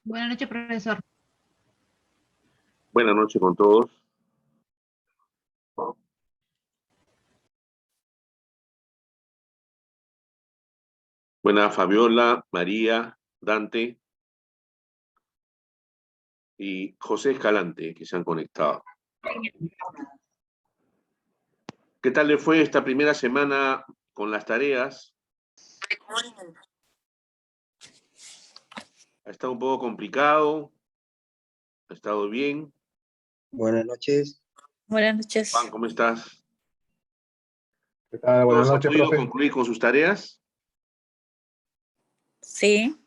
Buenas noches, profesor. Buenas noches con todos. Buenas, Fabiola, María, Dante y José Escalante, que se han conectado. ¿Qué tal le fue esta primera semana con las tareas? ¿Ha estado un poco complicado? ¿Ha estado bien? Buenas noches. Buenas noches. Juan, ¿cómo estás? ¿Qué tal? Buenas ¿Todos han noches, podido profe. concluir con sus tareas? Sí.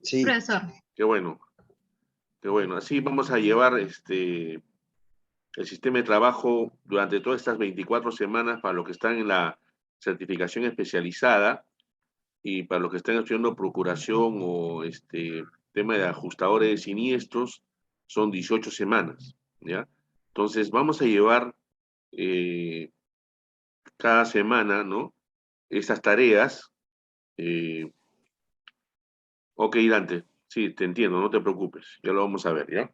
Sí. Profesor. Qué bueno. Qué bueno. Así vamos a llevar el sistema de trabajo durante todas estas 24 semanas para los que están en la certificación especializada y para los que están estudiando procuración o tema de ajustadores de siniestros, son 18 semanas, ¿ya? Entonces vamos a llevar cada semana, ¿no? Estas tareas. Ok, Dante, sí, te entiendo, no te preocupes, ya lo vamos a ver, ¿ya?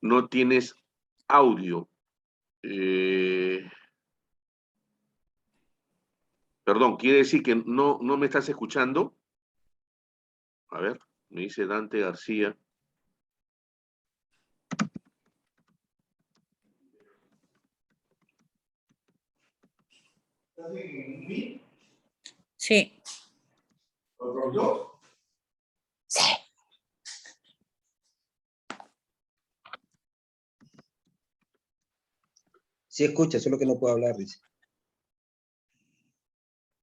No tienes audio. Perdón, ¿quiere decir que no me estás escuchando? A ver, me dice Dante García. Sí. Sí. Sí escucha, solo que no puedo hablar, dice.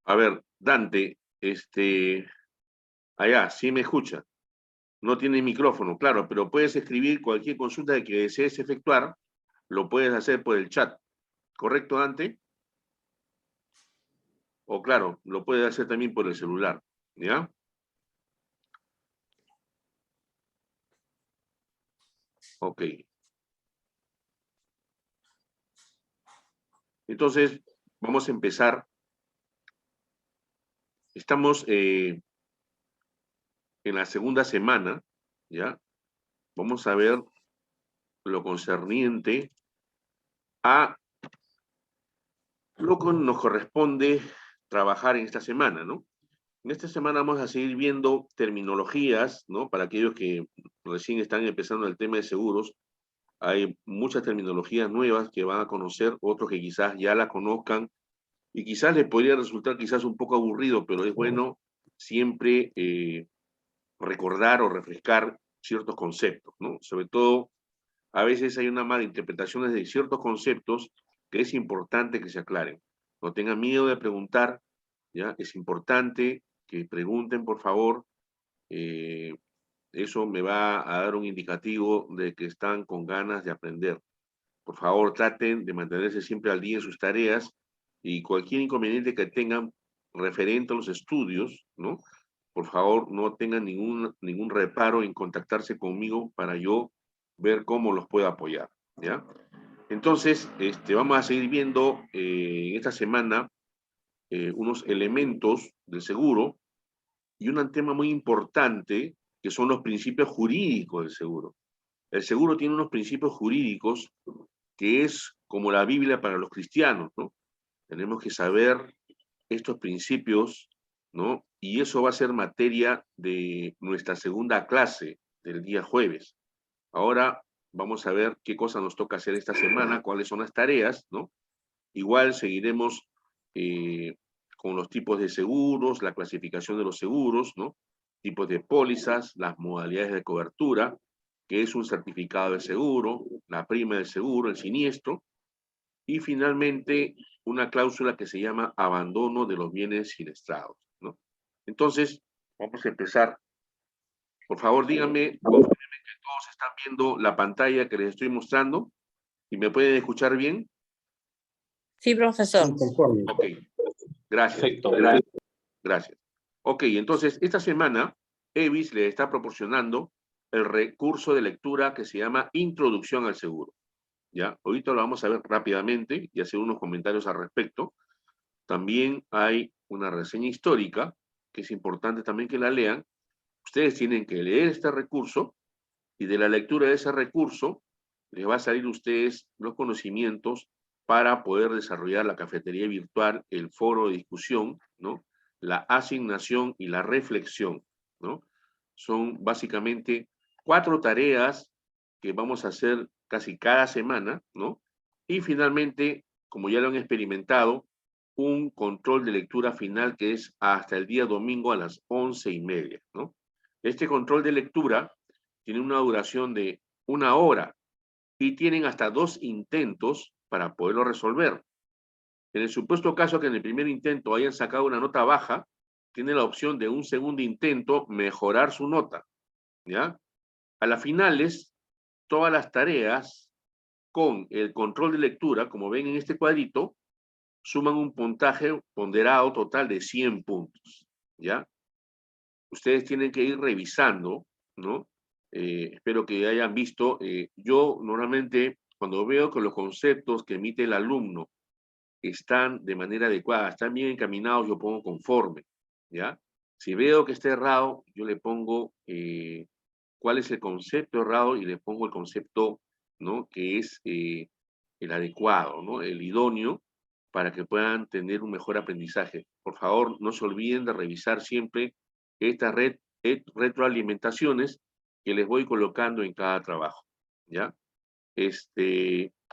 A ver, Dante, allá, sí me escucha. No tiene micrófono, claro, pero puedes escribir cualquier consulta que desees efectuar, lo puedes hacer por el chat. ¿Correcto, Dante? O claro, lo puedes hacer también por el celular, ¿ya? Ok. Entonces, vamos a empezar. Estamos en la segunda semana, ¿ya? Vamos a ver lo concerniente a lo que nos corresponde trabajar en esta semana, ¿no? En esta semana vamos a seguir viendo terminologías, ¿no? Para aquellos que recién están empezando el tema de seguros, hay muchas terminologías nuevas que van a conocer, otros que quizás ya la conozcan, y quizás les podría resultar quizás un poco aburrido, pero es bueno siempre recordar o refrescar ciertos conceptos, ¿no? Sobre todo, a veces hay una mala interpretación de ciertos conceptos que es importante que se aclaren. No tengan miedo de preguntar, ¿ya? Es importante que pregunten, por favor. Eso me va a dar un indicativo de que están con ganas de aprender. Por favor, traten de mantenerse siempre al día en sus tareas y cualquier inconveniente que tengan referente a los estudios, ¿no? Por favor, no tengan ningún reparo en contactarse conmigo para yo ver cómo los puedo apoyar, ¿ya? Entonces, vamos a seguir viendo en esta semana unos elementos del seguro y un tema muy importante que son los principios jurídicos del seguro. El seguro tiene unos principios jurídicos que es como la Biblia para los cristianos, ¿no? Tenemos que saber estos principios, ¿no? Y eso va a ser materia de nuestra segunda clase del día jueves. Ahora vamos a ver qué cosa nos toca hacer esta semana, cuáles son las tareas, ¿no? Igual seguiremos con los tipos de seguros, la clasificación de los seguros, ¿no? Tipos de pólizas, las modalidades de cobertura, que es un certificado de seguro, la prima del seguro, el siniestro, y finalmente una cláusula que se llama abandono de los bienes siniestrados, ¿no? Entonces, vamos a empezar. Por favor, díganme, confírmenme que todos están viendo la pantalla que les estoy mostrando y me pueden escuchar bien. Sí, profesor. Sí, conforme. Ok, gracias. Perfecto. Gracias. Ok, entonces, esta semana, EVIS le está proporcionando el recurso de lectura que se llama Introducción al Seguro. ¿ya? Ahorita lo vamos a ver rápidamente y hacer unos comentarios al respecto. También hay una reseña histórica, que es importante también que la lean. Ustedes tienen que leer este recurso y de la lectura de ese recurso les va a salir a ustedes los conocimientos para poder desarrollar la cafetería virtual, el foro de discusión, ¿no? La asignación y la reflexión, ¿no? Son básicamente 4 tareas que vamos a hacer casi cada semana, ¿no? Y finalmente, como ya lo han experimentado, un control de lectura final que es hasta el día domingo a las 11:30, ¿no? Este control de lectura tiene una duración de 1 hora y tienen hasta 2 intentos para poderlo resolver. En el supuesto caso que en el primer intento hayan sacado una nota baja, tiene la opción de un segundo intento mejorar su nota, ¿ya? A las finales, todas las tareas con el control de lectura, como ven en este cuadrito, suman un puntaje ponderado total de 100 puntos, ¿ya? Ustedes tienen que ir revisando, ¿no? Espero que hayan visto. Yo normalmente, cuando veo que los conceptos que emite el alumno están de manera adecuada, están bien encaminados, yo pongo conforme, ¿ya? Si veo que está errado, yo le pongo cuál es el concepto errado y le pongo el concepto, ¿no? Que es el adecuado, ¿no? El idóneo para que puedan tener un mejor aprendizaje. Por favor, no se olviden de revisar siempre estas retroalimentaciones que les voy colocando en cada trabajo, ¿ya?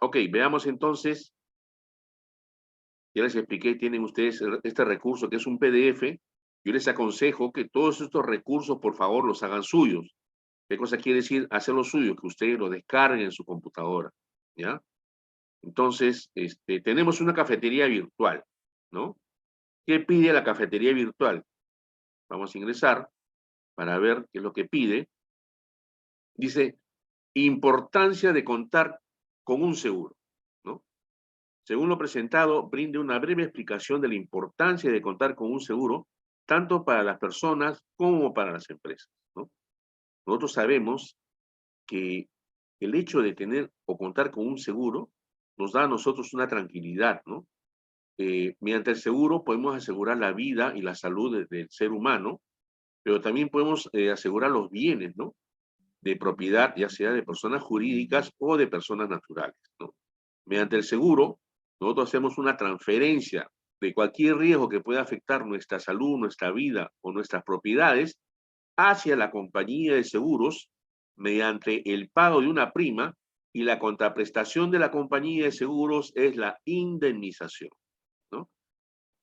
Ok, veamos entonces. Ya les expliqué, tienen ustedes este recurso que es un PDF. Yo les aconsejo que todos estos recursos, por favor, los hagan suyos. ¿Qué cosa quiere decir hacerlos suyos? Que ustedes lo descarguen en su computadora, ¿ya? Entonces, tenemos una cafetería virtual, ¿no? ¿Qué pide la cafetería virtual? Vamos a ingresar para ver qué es lo que pide. Dice, importancia de contar con un seguro, ¿no? Según lo presentado, brinde una breve explicación de la importancia de contar con un seguro, tanto para las personas como para las empresas, ¿no? Nosotros sabemos que el hecho de tener o contar con un seguro nos da a nosotros una tranquilidad, ¿no? Mediante el seguro podemos asegurar la vida y la salud del ser humano, pero también podemos asegurar los bienes, ¿no? De propiedad, ya sea de personas jurídicas o de personas naturales, ¿no? Mediante el seguro, nosotros hacemos una transferencia de cualquier riesgo que pueda afectar nuestra salud, nuestra vida o nuestras propiedades hacia la compañía de seguros mediante el pago de una prima, y la contraprestación de la compañía de seguros es la indemnización, ¿no?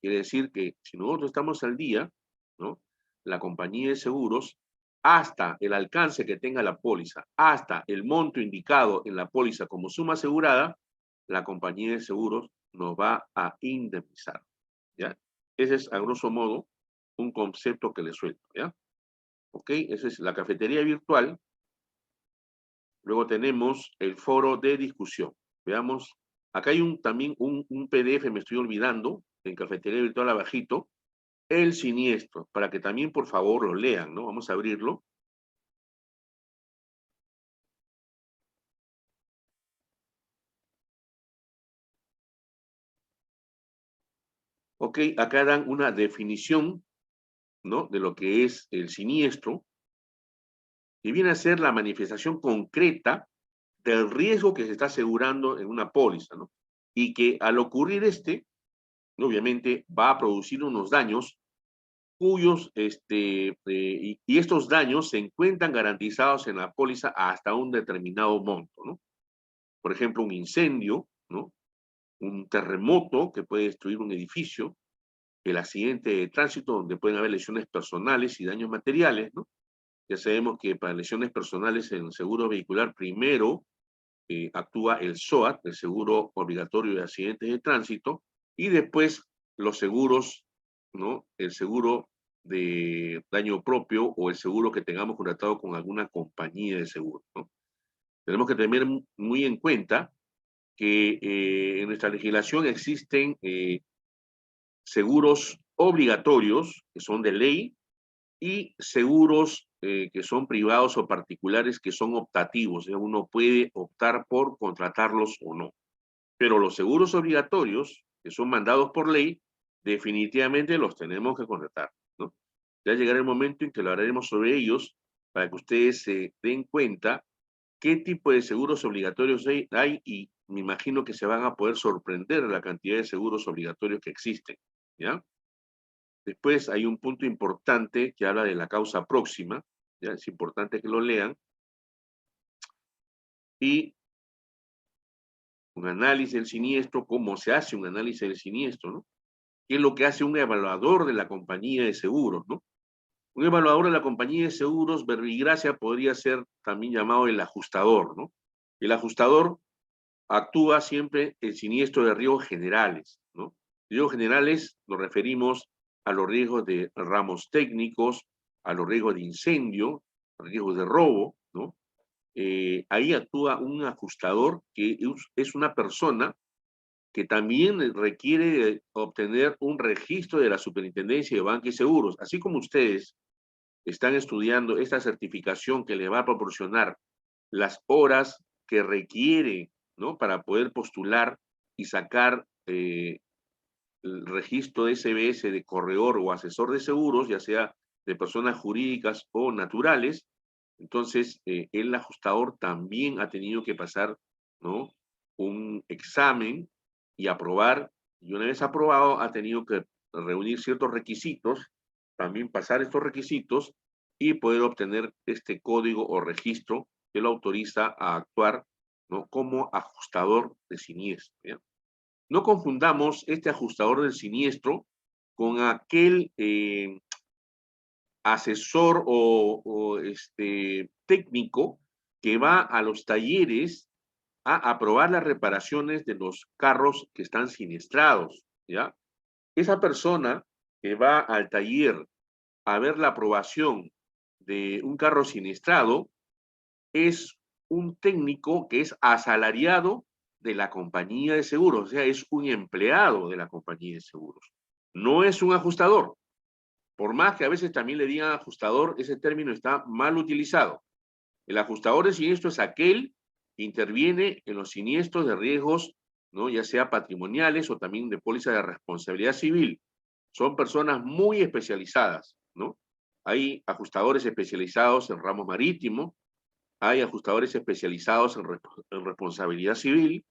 Quiere decir que si nosotros estamos al día, ¿no? La compañía de seguros, hasta el alcance que tenga la póliza, hasta el monto indicado en la póliza como suma asegurada, la compañía de seguros nos va a indemnizar, ¿ya? Ese es, a grosso modo, un concepto que les suelto, ¿ya? Ok, esa es la cafetería virtual. Luego tenemos el foro de discusión. Veamos, acá hay también un PDF, me estoy olvidando, en cafetería virtual abajito, el siniestro, para que también por favor lo lean, ¿no? Vamos a abrirlo. Ok, acá dan una definición, ¿no? De lo que es el siniestro, y viene a ser la manifestación concreta del riesgo que se está asegurando en una póliza, ¿no? Y que al ocurrir obviamente va a producir unos daños cuyos, y estos daños se encuentran garantizados en la póliza hasta un determinado monto, ¿no? Por ejemplo, un incendio, ¿no? Un terremoto que puede destruir un edificio, el accidente de tránsito donde pueden haber lesiones personales y daños materiales, ¿no? Ya sabemos que para lesiones personales en el seguro vehicular primero actúa el SOAT, el seguro obligatorio de accidentes de tránsito, y después los seguros, ¿no? El seguro de daño propio o el seguro que tengamos contratado con alguna compañía de seguro, ¿no? Tenemos que tener muy en cuenta que en nuestra legislación existen seguros obligatorios que son de ley y seguros que son privados o particulares que son optativos. Uno puede optar por contratarlos o no. Pero los seguros obligatorios, que son mandados por ley, definitivamente los tenemos que contratar, ¿no? Ya llegará el momento en que lo hablaremos sobre ellos para que ustedes se den cuenta qué tipo de seguros obligatorios hay y me imagino que se van a poder sorprender de la cantidad de seguros obligatorios que existen, ¿ya? Después hay un punto importante que habla de la causa próxima, ¿ya? Es importante que lo lean. Y un análisis del siniestro, cómo se hace un análisis del siniestro, ¿no? ¿Qué es lo que hace un evaluador de la compañía de seguros, ¿no? Un evaluador de la compañía de seguros, verbigracia, podría ser también llamado el ajustador, ¿no? El ajustador actúa siempre en siniestros de riesgos generales, ¿no? Riesgos generales nos referimos a los riesgos de ramos técnicos, a los riesgos de incendio, a los riesgos de robo, ¿no? Ahí actúa un ajustador que es una persona que también requiere obtener un registro de la Superintendencia de Banca y Seguros. Así como ustedes están estudiando esta certificación que le va a proporcionar las horas que requiere, ¿no? Para poder postular y sacar el registro de SBS de corredor o asesor de seguros, ya sea de personas jurídicas o naturales. Entonces, el ajustador también ha tenido que pasar, ¿no? Un examen y aprobar, y una vez aprobado ha tenido que reunir ciertos requisitos, también pasar estos requisitos y poder obtener este código o registro que lo autoriza a actuar, ¿no? Como ajustador de siniestro, ¿ya? No confundamos este ajustador del siniestro con aquel asesor o técnico que va a los talleres a aprobar las reparaciones de los carros que están siniestrados, ¿ya? Esa persona que va al taller a ver la aprobación de un carro siniestrado es un técnico que es asalariado de la compañía de seguros, o sea, es un empleado de la compañía de seguros. No es un ajustador. Por más que a veces también le digan ajustador, ese término está mal utilizado. El ajustador de siniestro es aquel que interviene en los siniestros de riesgos, ¿no? Ya sea patrimoniales o también de póliza de responsabilidad civil. Son personas muy especializadas, ¿no? Hay ajustadores especializados en ramo marítimo, hay ajustadores especializados en responsabilidad civil,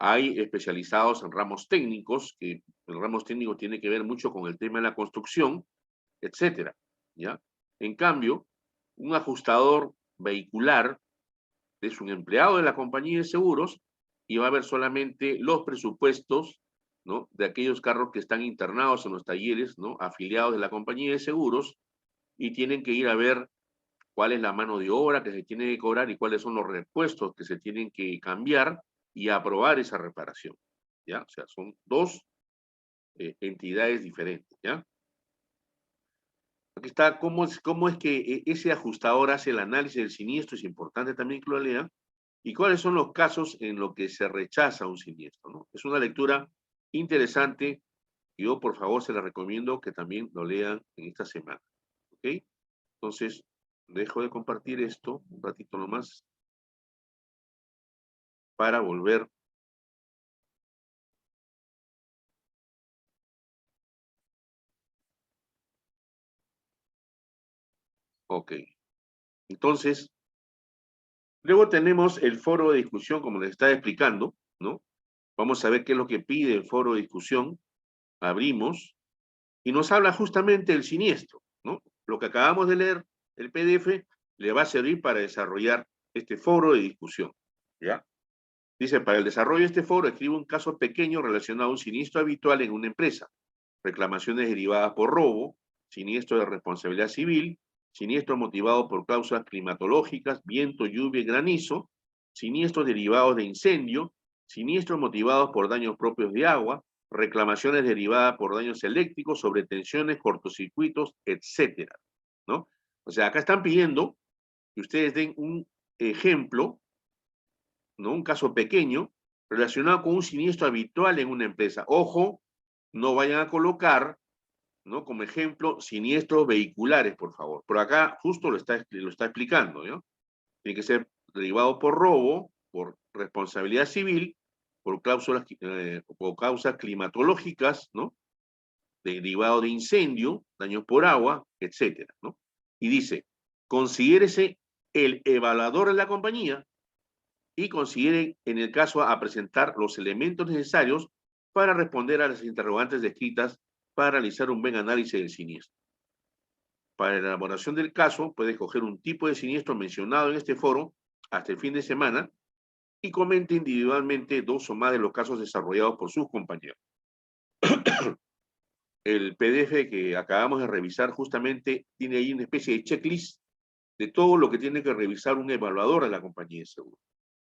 hay especializados en ramos técnicos, que el ramos técnico tiene que ver mucho con el tema de la construcción, etcétera, ¿ya? En cambio, un ajustador vehicular es un empleado de la compañía de seguros y va a ver solamente los presupuestos, ¿no? De aquellos carros que están internados en los talleres, ¿no? Afiliados de la compañía de seguros y tienen que ir a ver cuál es la mano de obra que se tiene que cobrar y cuáles son los repuestos que se tienen que cambiar y aprobar esa reparación, ¿ya? O sea, son dos entidades diferentes, ¿ya? Aquí está cómo es que ese ajustador hace el análisis del siniestro, es importante también que lo lean, y cuáles son los casos en los que se rechaza un siniestro, ¿no? Es una lectura interesante, y yo por favor se la recomiendo que también lo lean en esta semana, ¿ok? Entonces, dejo de compartir esto un ratito nomás para volver. Ok. Entonces, luego tenemos el foro de discusión, como les estaba explicando, ¿no? Vamos a ver qué es lo que pide el foro de discusión. Abrimos y nos habla justamente del siniestro, ¿no? Lo que acabamos de leer, el PDF, le va a servir para desarrollar este foro de discusión, ¿ya? Dice, para el desarrollo de este foro, escribe un caso pequeño relacionado a un siniestro habitual en una empresa, reclamaciones derivadas por robo, siniestro de responsabilidad civil, siniestro motivado por causas climatológicas, viento, lluvia y granizo, siniestros derivados de incendio, siniestros motivados por daños propios de agua, reclamaciones derivadas por daños eléctricos, sobretensiones, cortocircuitos, etcétera, ¿no? O sea, acá están pidiendo que ustedes den un ejemplo, ¿no? Un caso pequeño relacionado con un siniestro habitual en una empresa. Ojo, no vayan a colocar ¿no? Como ejemplo, siniestros vehiculares, por favor. Por acá justo lo está explicando, ¿no? Tiene que ser derivado por robo, por responsabilidad civil, por cláusulas, por causas climatológicas, ¿no? Derivado de incendio, daños por agua, etcétera, ¿no? Y dice, considérese el evaluador de la compañía y considere, en el caso, a presentar los elementos necesarios para responder a las interrogantes descritas para realizar un buen análisis del siniestro. Para la elaboración del caso, puede escoger un tipo de siniestro mencionado en este foro hasta el fin de semana y comente individualmente 2 o más de los casos desarrollados por sus compañeros. El PDF que acabamos de revisar justamente tiene ahí una especie de checklist de todo lo que tiene que revisar un evaluador de la compañía de seguro.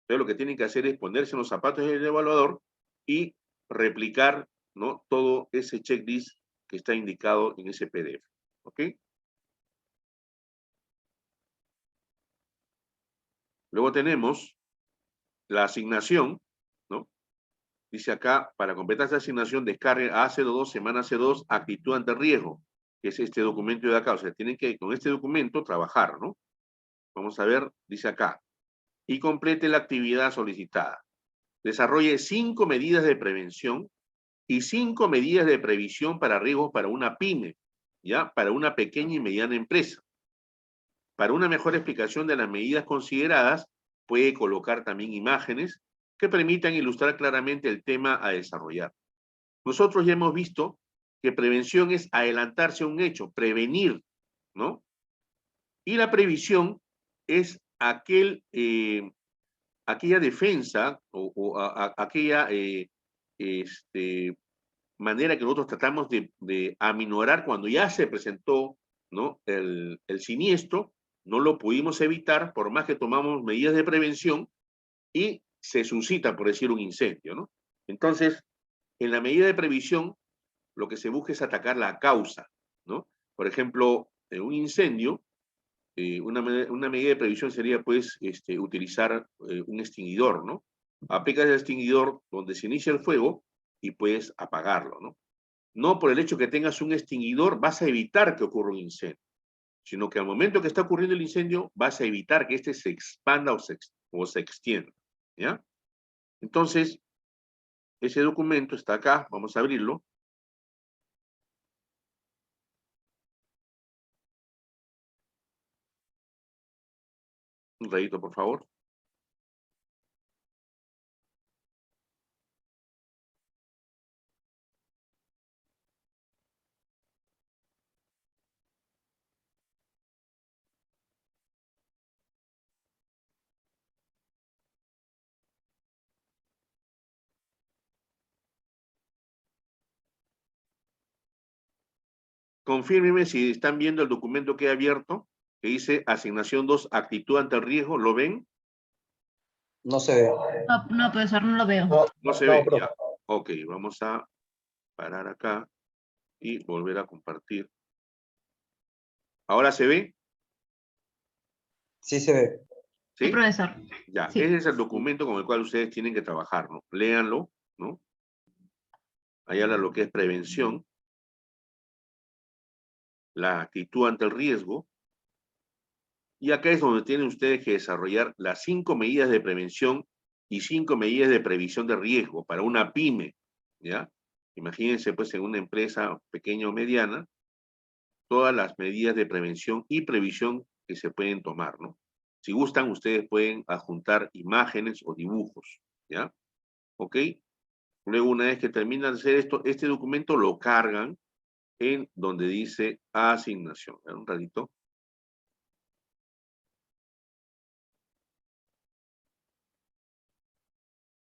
Entonces lo que tienen que hacer es ponerse en los zapatos del evaluador y replicar, ¿no?, todo ese checklist que está indicado en ese PDF. ¿Ok? Luego tenemos la asignación, ¿no? Dice acá, para completar esta asignación, descargue AC2, semana C2, actitud ante riesgo, que es este documento de acá. O sea, tienen que con este documento trabajar, ¿no? Vamos a ver, dice acá. Y complete la actividad solicitada. Desarrolle 5 medidas de prevención y 5 medidas de previsión para riesgos para una pyme, ¿ya? Para una pequeña y mediana empresa. Para una mejor explicación de las medidas consideradas, puede colocar también imágenes que permitan ilustrar claramente el tema a desarrollar. Nosotros ya hemos visto que prevención es adelantarse a un hecho, prevenir, ¿no? Y la previsión es aquella defensa o aquella manera que nosotros tratamos de aminorar cuando ya se presentó, ¿no?, el siniestro, no lo pudimos evitar, por más que tomamos medidas de prevención y se suscita, por decir, un incendio, ¿no? Entonces, en la medida de previsión, lo que se busca es atacar la causa, ¿no? Por ejemplo, en un incendio, una medida de previsión sería, pues, utilizar un extinguidor, ¿no? Aplicas el extinguidor donde se inicia el fuego y puedes apagarlo, ¿no? No por el hecho que tengas un extinguidor vas a evitar que ocurra un incendio, sino que al momento que está ocurriendo el incendio vas a evitar que este se expanda o se extienda, ¿ya? Entonces, ese documento está acá, vamos a abrirlo. Un ratito, por favor. Confírmeme si están viendo el documento que he abierto, que dice asignación 2, actitud ante el riesgo. ¿Lo ven? No se ve. No, profesor, no lo veo. No se No, ve, profe. ya. Ok, vamos a parar acá y volver a compartir. ¿Ahora se ve? Sí se ve. Sí, ¿Sí? profesor. Ya, Sí. ese es el documento con el cual ustedes tienen que trabajar, ¿no? Léanlo, ¿no? Ahí habla lo que es prevención, la actitud ante el riesgo, y acá es donde tienen ustedes que desarrollar las 5 medidas de prevención y 5 medidas de previsión de riesgo para una pyme, ¿ya? Imagínense, pues, en una empresa pequeña o mediana, todas las medidas de prevención y previsión que se pueden tomar, ¿no? Si gustan, ustedes pueden adjuntar imágenes o dibujos, ¿ya? ¿Ok? Luego, una vez que terminan de hacer esto, este documento lo cargan en donde dice asignación. Un ratito.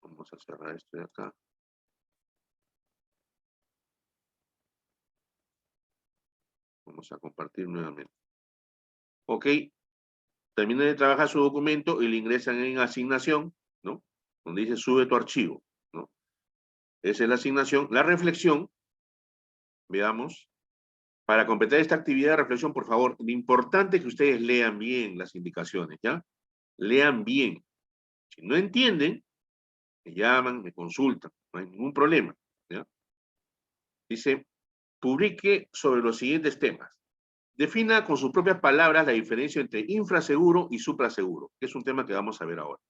Vamos a cerrar esto de acá. Vamos a compartir nuevamente. Ok. Terminan de trabajar su documento y le ingresan en asignación, ¿no? Donde dice sube tu archivo, ¿no? Esa es la asignación. La reflexión, veamos. Para completar esta actividad de reflexión, por favor, lo importante es que ustedes lean bien las indicaciones, ¿ya? Lean bien. Si no entienden, me llaman, me consultan, no hay ningún problema, ¿ya? Dice, publique sobre los siguientes temas. Defina con sus propias palabras la diferencia entre infraseguro y supraseguro, que es un tema que vamos a ver ahora.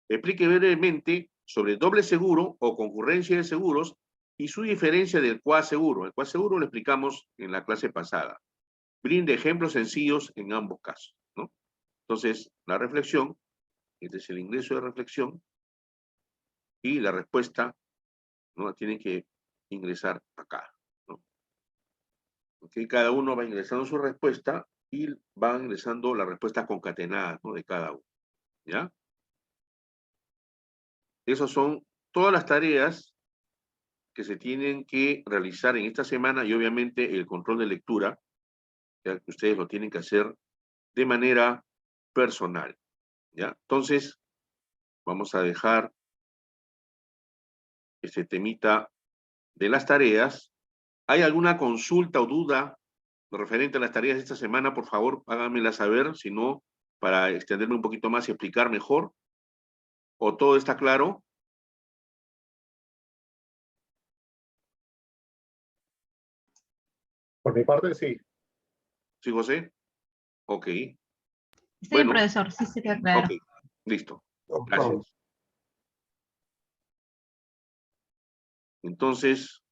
Explique brevemente sobre doble seguro o concurrencia de seguros y su diferencia del coaseguro. El coaseguro lo explicamos en la clase pasada. Brinde ejemplos sencillos en ambos casos, ¿no? Entonces, la reflexión, este es el ingreso de reflexión, y la respuesta, ¿no? Tienen que ingresar acá, ¿no? Okay, cada uno va ingresando su respuesta y va ingresando la respuesta concatenada, ¿no? De cada uno, ¿ya? Esas son todas las tareas que se tienen que realizar en esta semana y obviamente el control de lectura, ya que ustedes lo tienen que hacer de manera personal, ¿ya? Entonces, vamos a dejar este temita de las tareas. ¿Hay alguna consulta o duda referente a las tareas de esta semana? Por favor, háganmela saber, si no, para extenderme un poquito más y explicar mejor. ¿O todo está claro? Por mi parte, sí. ¿Sí, José? Ok, Sí, bueno. profesor, sí se queda claro. ok, listo. Vamos. Gracias. Entonces,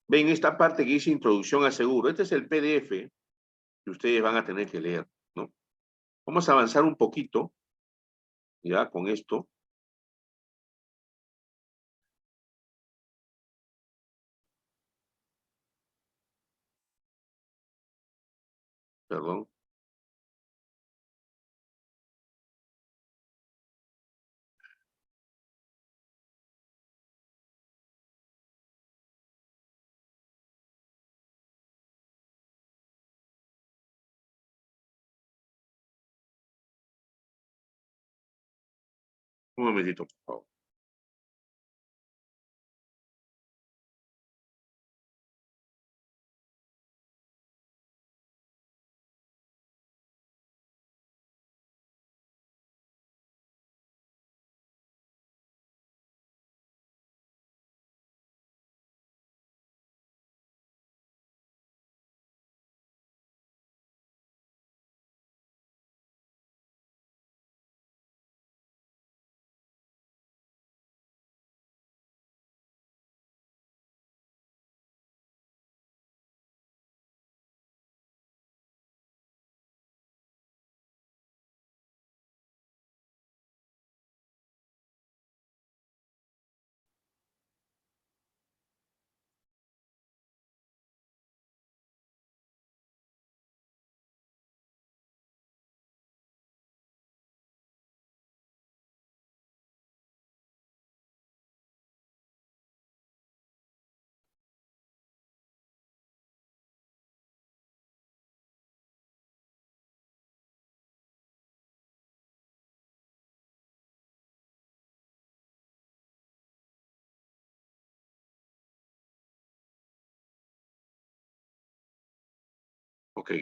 ven esta parte que dice introducción al seguro. Este es el PDF que ustedes van a tener que leer, ¿no? Vamos a avanzar un poquito, ya, con esto. Perdón. Un momentito, por favor. Ok.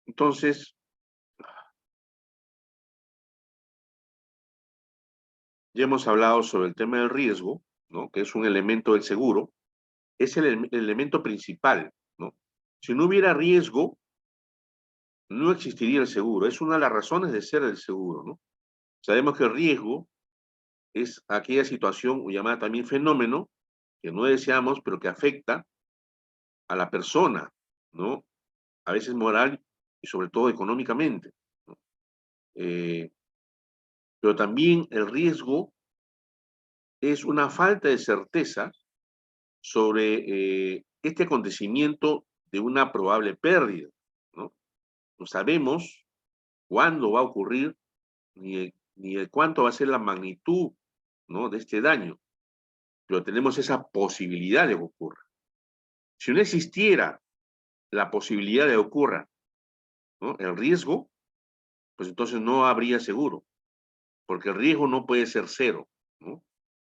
Entonces, ya hemos hablado sobre el tema del riesgo, ¿no? Que es un elemento del seguro. Es el elemento principal, ¿no? Si no hubiera riesgo, no existiría el seguro. Es una de las razones de ser del seguro, ¿no? Sabemos que el riesgo es aquella situación, o llamada también fenómeno, que no deseamos, pero que afecta a la persona, ¿no? A veces moral y sobre todo económicamente, ¿no? Pero también el riesgo es una falta de certeza sobre este acontecimiento de una probable pérdida, ¿no? No sabemos cuándo va a ocurrir ni de cuánto va a ser la magnitud, ¿no? De este daño, pero tenemos esa posibilidad de que ocurra. Si no existiera la posibilidad de que ocurra, ¿no? El riesgo, pues entonces no habría seguro, porque el riesgo no puede ser cero, ¿no?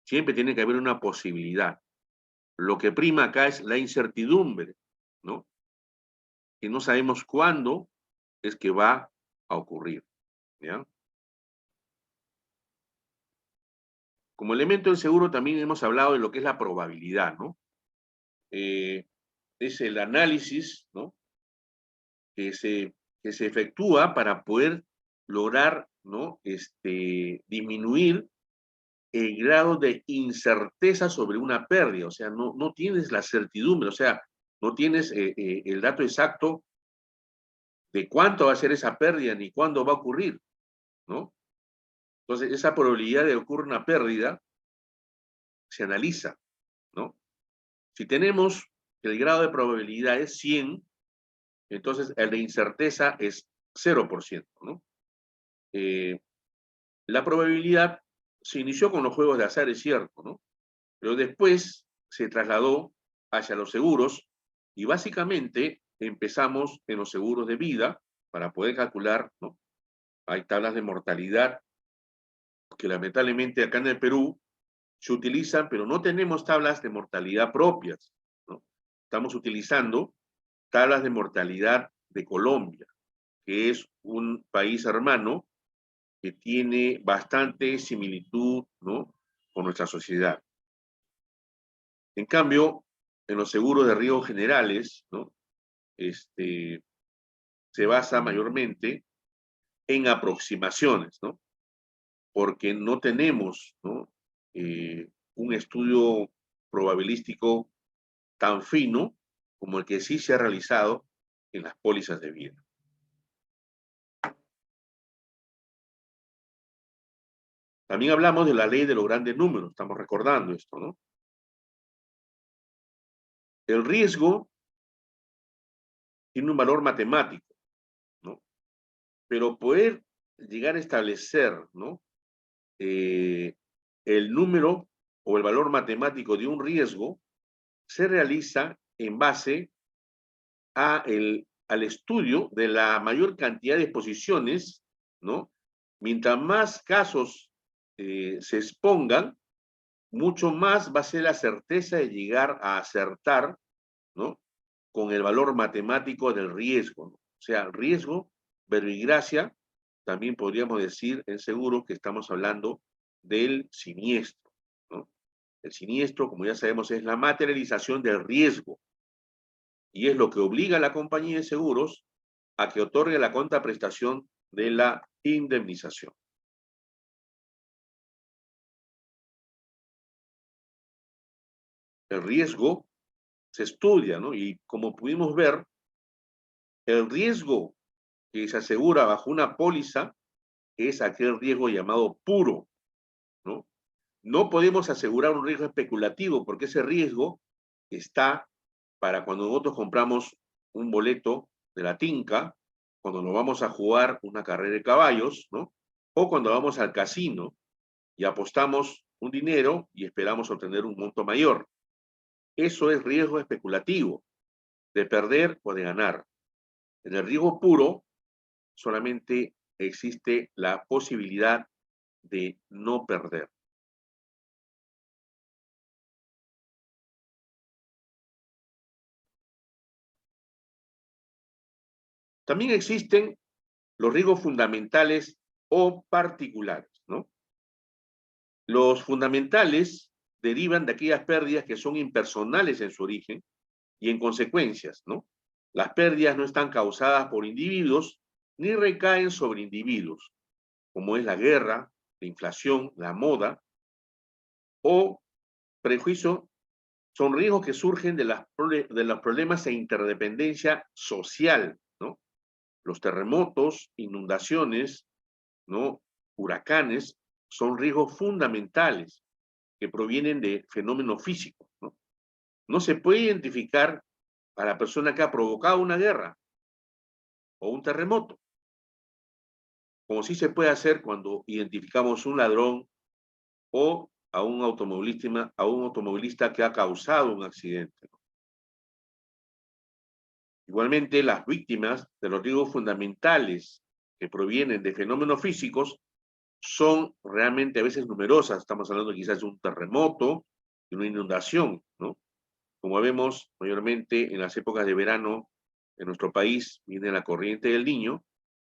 Siempre tiene que haber una posibilidad. Lo que prima acá es la incertidumbre, ¿no? que no sabemos cuándo es que va a ocurrir, ¿ya? Como elemento del seguro también hemos hablado de lo que es la probabilidad, ¿no? Es el análisis, ¿no? que se efectúa para poder lograr, ¿no? Disminuir el grado de incerteza sobre una pérdida, o sea, no tienes la certidumbre, o sea, no tienes el dato exacto de cuánto va a ser esa pérdida ni cuándo va a ocurrir, ¿no? Entonces, esa probabilidad de que ocurra una pérdida se analiza, ¿no? Si tenemos que el grado de probabilidad es 100, entonces el de incerteza es 0%, ¿no? La probabilidad se inició con los juegos de azar, es cierto, ¿no? Pero después se trasladó hacia los seguros y básicamente empezamos en los seguros de vida para poder calcular, ¿no? Hay tablas de mortalidad que lamentablemente acá en el Perú se utilizan, pero no tenemos tablas de mortalidad propias, ¿no? Estamos utilizando tablas de mortalidad de Colombia, que es un país hermano que tiene bastante similitud, ¿no? Con nuestra sociedad. En cambio, en los seguros de riesgos generales, ¿no? Se basa mayormente en aproximaciones, ¿no? Porque no tenemos, ¿no? Un estudio probabilístico tan fino como el que sí se ha realizado en las pólizas de vida. También hablamos de la ley de los grandes números, estamos recordando esto, ¿no? El riesgo tiene un valor matemático, ¿no? Pero poder llegar a establecer, ¿no? El número o el valor matemático de un riesgo se realiza en base al estudio de la mayor cantidad de exposiciones, ¿no? Mientras más casos se expongan, mucho más va a ser la certeza de llegar a acertar, ¿no? Con el valor matemático del riesgo, ¿no? O sea, riesgo, verbigracia, también podríamos decir en seguro que estamos hablando del siniestro, ¿no? El siniestro, como ya sabemos, es la materialización del riesgo y es lo que obliga a la compañía de seguros a que otorgue la contraprestación de la indemnización. El riesgo se estudia, ¿no? Y como pudimos ver, el riesgo que se asegura bajo una póliza es aquel riesgo llamado puro, ¿no? No podemos asegurar un riesgo especulativo porque ese riesgo está para cuando nosotros compramos un boleto de la tinca, cuando nos vamos a jugar una carrera de caballos, ¿no? O cuando vamos al casino y apostamos un dinero y esperamos obtener un monto mayor. Eso es riesgo especulativo, de perder o de ganar. En el riesgo puro solamente existe la posibilidad de no perder. También existen los riesgos fundamentales o particulares, ¿no? Los fundamentales derivan de aquellas pérdidas que son impersonales en su origen y en consecuencias, ¿no? Las pérdidas no están causadas por individuos ni recaen sobre individuos, como es la guerra, la inflación, la moda o prejuicio. Son riesgos que surgen de los problemas e interdependencia social, ¿no? Los terremotos, inundaciones, ¿no? Huracanes, son riesgos fundamentales que provienen de fenómenos físicos, ¿no? No se puede identificar a la persona que ha provocado una guerra o un terremoto, como sí se puede hacer cuando identificamos un ladrón o a un automovilista que ha causado un accidente, ¿no? Igualmente, las víctimas de los riesgos fundamentales que provienen de fenómenos físicos son realmente a veces numerosas. Estamos hablando quizás de un terremoto, de una inundación, ¿no? Como vemos mayormente en las épocas de verano en nuestro país viene la corriente del Niño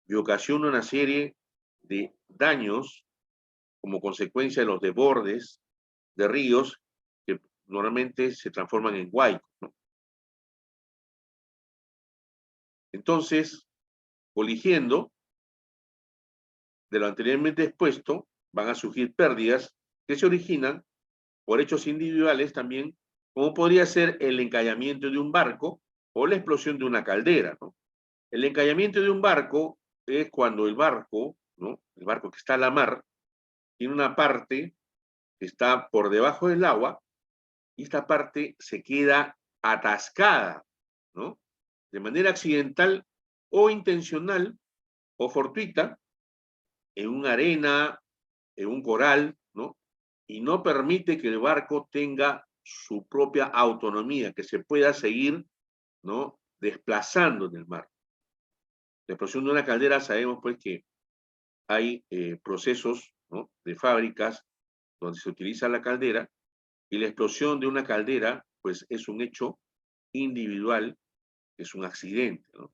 y ocasiona una serie de daños como consecuencia de los desbordes de ríos que normalmente se transforman en huaicos, ¿no? Entonces, coligiendo de lo anteriormente expuesto, van a surgir pérdidas que se originan por hechos individuales también, como podría ser el encallamiento de un barco o la explosión de una caldera, ¿no? El encallamiento de un barco es cuando el barco, ¿no? El barco que está a la mar, tiene una parte que está por debajo del agua y esta parte se queda atascada, ¿no? De manera accidental o intencional o fortuita en una arena, en un coral, ¿no? Y no permite que el barco tenga su propia autonomía, que se pueda seguir, ¿no? Desplazando en el mar. La explosión de una caldera sabemos pues que hay procesos, ¿no? De fábricas donde se utiliza la caldera y la explosión de una caldera pues es un hecho individual, es un accidente, ¿no?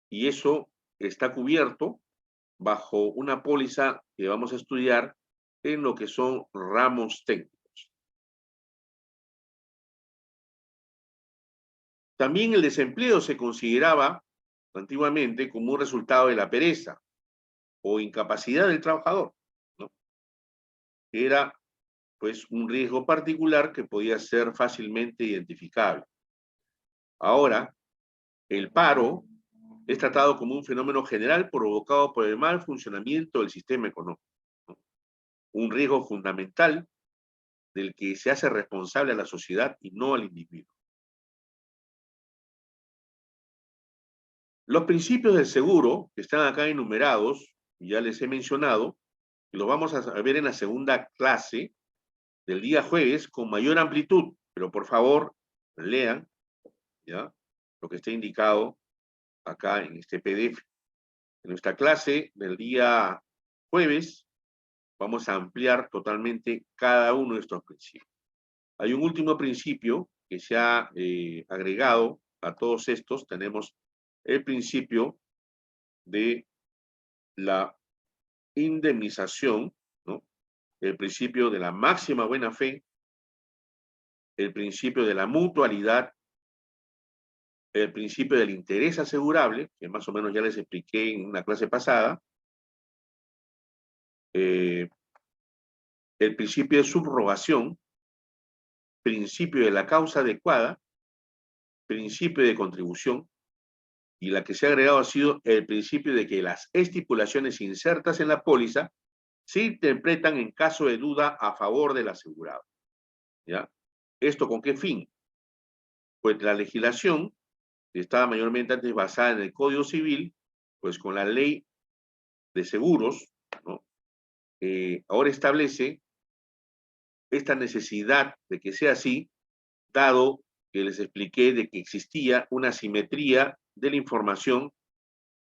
Y eso está cubierto bajo una póliza que vamos a estudiar en lo que son ramos técnicos. También el desempleo se consideraba antiguamente como un resultado de la pereza o incapacidad del trabajador, ¿no? Era pues un riesgo particular que podía ser fácilmente identificable. Ahora, el paro es tratado como un fenómeno general provocado por el mal funcionamiento del sistema económico, ¿no? Un riesgo fundamental del que se hace responsable a la sociedad y no al individuo. Los principios del seguro, que están acá enumerados, y ya les he mencionado, y los vamos a ver en la segunda clase del día jueves con mayor amplitud, pero por favor, lean, ¿ya? Lo que está indicado acá en este PDF. En nuestra clase del día jueves vamos a ampliar totalmente cada uno de estos principios. Hay un último principio que se ha agregado a todos estos. Tenemos el principio de la indemnización, ¿no? El principio de la máxima buena fe, el principio de la mutualidad, el principio del interés asegurable, que más o menos ya les expliqué en una clase pasada, el principio de subrogación, principio de la causa adecuada, principio de contribución, y la que se ha agregado ha sido el principio de que las estipulaciones insertas en la póliza se interpretan en caso de duda a favor del asegurado, ¿ya? ¿Esto con qué fin? Pues la legislación, que estaba mayormente antes basada en el Código Civil, pues con la ley de seguros, ¿no? Ahora establece esta necesidad de que sea así, dado que les expliqué de que existía una asimetría de la información,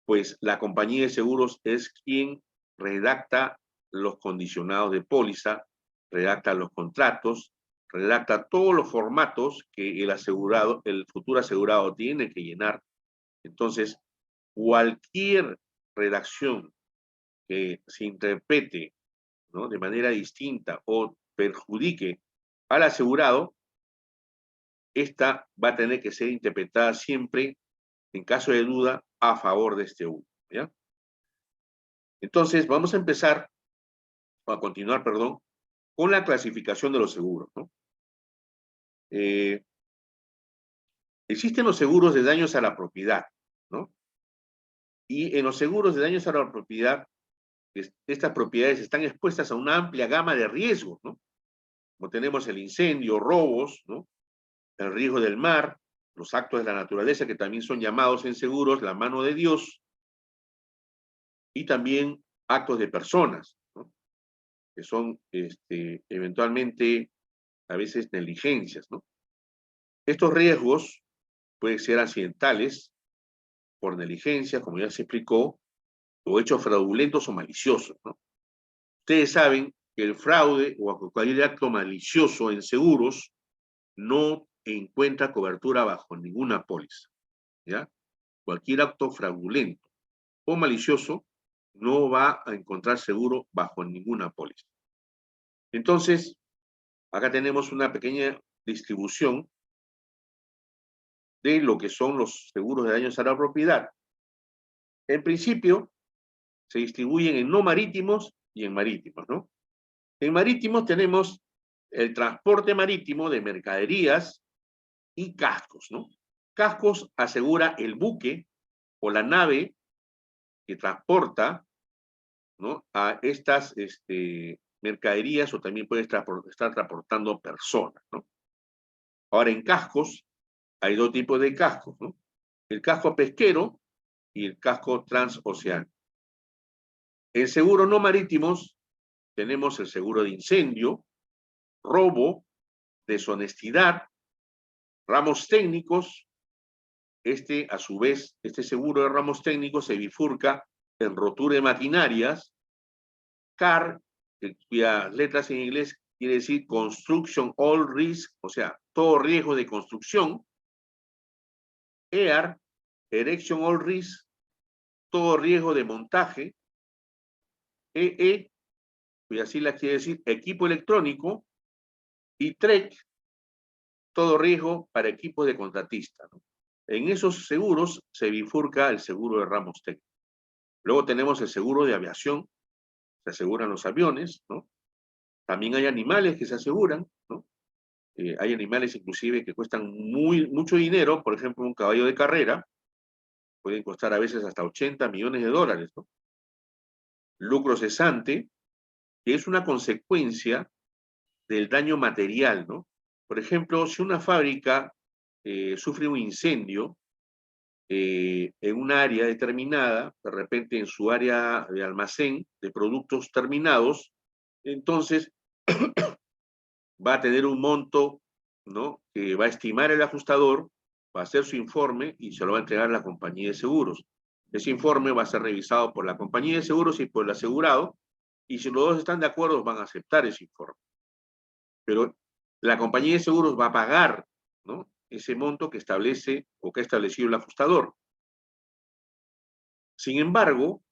pues la compañía de seguros es quien redacta los condicionados de póliza, redacta los contratos, redacta todos los formatos que el asegurado, el futuro asegurado tiene que llenar. Entonces, cualquier redacción que se interprete, ¿no? De manera distinta o perjudique al asegurado, esta va a tener que ser interpretada siempre, en caso de duda, a favor de este uno, ¿ya? Entonces, vamos a empezar, o a continuar, perdón, con la clasificación de los seguros, ¿no? Existen los seguros de daños a la propiedad, ¿no? Y en los seguros de daños a la propiedad, estas propiedades están expuestas a una amplia gama de riesgos, ¿no? Como tenemos el incendio, robos, ¿no? El riesgo del mar, los actos de la naturaleza, que también son llamados en seguros la mano de Dios, y también actos de personas, ¿no? Que son eventualmente a veces negligencias, ¿no? Estos riesgos pueden ser accidentales, por negligencia, como ya se explicó, o hechos fraudulentos o maliciosos, ¿no? Ustedes saben que el fraude o cualquier acto malicioso en seguros no encuentra cobertura bajo ninguna póliza, ¿ya? cualquier acto fraudulento o malicioso no va a encontrar seguro bajo ninguna póliza. Entonces, acá tenemos una pequeña distribución de lo que son los seguros de daños a la propiedad. En principio, se distribuyen en no marítimos y en marítimos, ¿no? En marítimos tenemos el transporte marítimo de mercaderías y cascos, ¿no? Cascos asegura el buque o la nave que transporta, ¿no?, a estas mercaderías, o también puede estar transportando personas, ¿no? Ahora, en cascos hay dos tipos de cascos, ¿no? El casco pesquero y el casco transoceánico. En seguros no marítimos tenemos el seguro de incendio, robo, deshonestidad, ramos técnicos. A su vez, este seguro de ramos técnicos se bifurca en rotura de maquinarias, CAR, cuyas letras en inglés quiere decir Construction All Risk, o sea, todo riesgo de construcción, EAR, Erection All Risk, todo riesgo de montaje, EE, cuyas siglas quiere decir equipo electrónico, y TREC, todo riesgo para equipos de contratista, ¿no? En esos seguros se bifurca el seguro de ramos técnicos. Luego tenemos el seguro de aviación, se aseguran los aviones, ¿no? También hay animales que se aseguran, ¿no? Hay animales inclusive que cuestan mucho dinero, por ejemplo, un caballo de carrera, pueden costar a veces hasta 80 millones de dólares, ¿no? Lucro cesante, que es una consecuencia del daño material, ¿no? Por ejemplo, si una fábrica sufre un incendio en un área determinada, de repente en su área de almacén de productos terminados, entonces va a tener un monto, ¿no?, que va a estimar el ajustador, va a hacer su informe y se lo va a entregar a la compañía de seguros. Ese informe va a ser revisado por la compañía de seguros y por el asegurado, y si los dos están de acuerdo van a aceptar ese informe. Pero la compañía de seguros va a pagar, ¿no?, ese monto que establece o que ha establecido el ajustador. Sin embargo,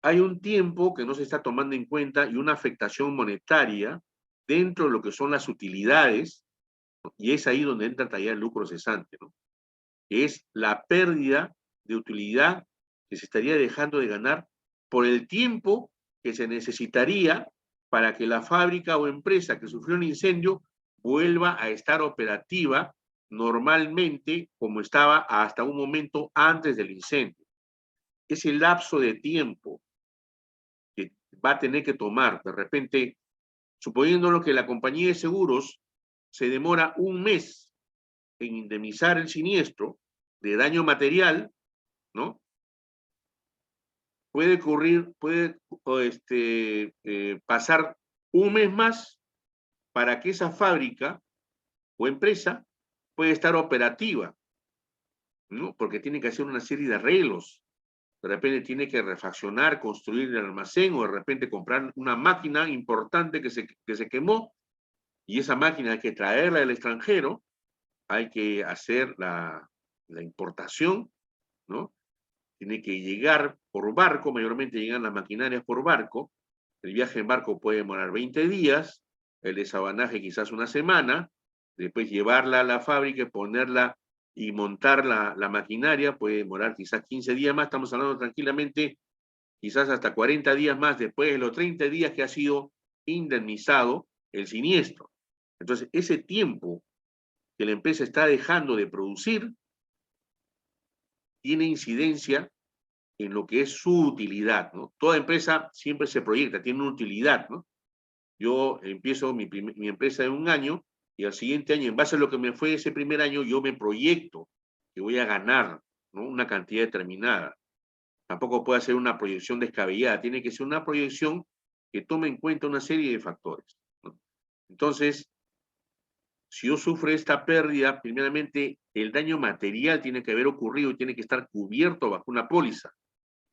hay un tiempo que no se está tomando en cuenta y una afectación monetaria dentro de lo que son las utilidades, ¿no?, y es ahí donde entra también el lucro cesante, ¿no?, que es la pérdida de utilidad que se estaría dejando de ganar por el tiempo que se necesitaría para que la fábrica o empresa que sufrió un incendio vuelva a estar operativa normalmente como estaba hasta un momento antes del incendio. Ese lapso de tiempo que va a tener que tomar, de repente, suponiéndolo que la compañía de seguros se demora un mes en indemnizar el siniestro de daño material, ¿no?, puede pasar un mes más para que esa fábrica o empresa pueda estar operativa, ¿no?, porque tiene que hacer una serie de arreglos. De repente tiene que refaccionar, construir el almacén, o de repente comprar una máquina importante que se quemó, y esa máquina hay que traerla del extranjero, hay que hacer la importación, ¿no? Tiene que llegar por barco, mayormente llegan las maquinarias por barco. El viaje en barco puede demorar 20 días, el desabanaje quizás una semana, después llevarla a la fábrica, ponerla y montar la maquinaria puede demorar quizás 15 días más, estamos hablando tranquilamente, quizás hasta 40 días más después de los 30 días que ha sido indemnizado el siniestro. Entonces, ese tiempo que la empresa está dejando de producir tiene incidencia en lo que es su utilidad, ¿no? Toda empresa siempre se proyecta, tiene una utilidad, ¿no? Yo empiezo mi empresa en un año, y al siguiente año, en base a lo que me fue ese primer año, yo me proyecto que voy a ganar, ¿no?, una cantidad determinada. Tampoco puede ser una proyección descabellada, tiene que ser una proyección que tome en cuenta una serie de factores, ¿no? Entonces, si yo sufro esta pérdida, primeramente el daño material tiene que haber ocurrido y tiene que estar cubierto bajo una póliza,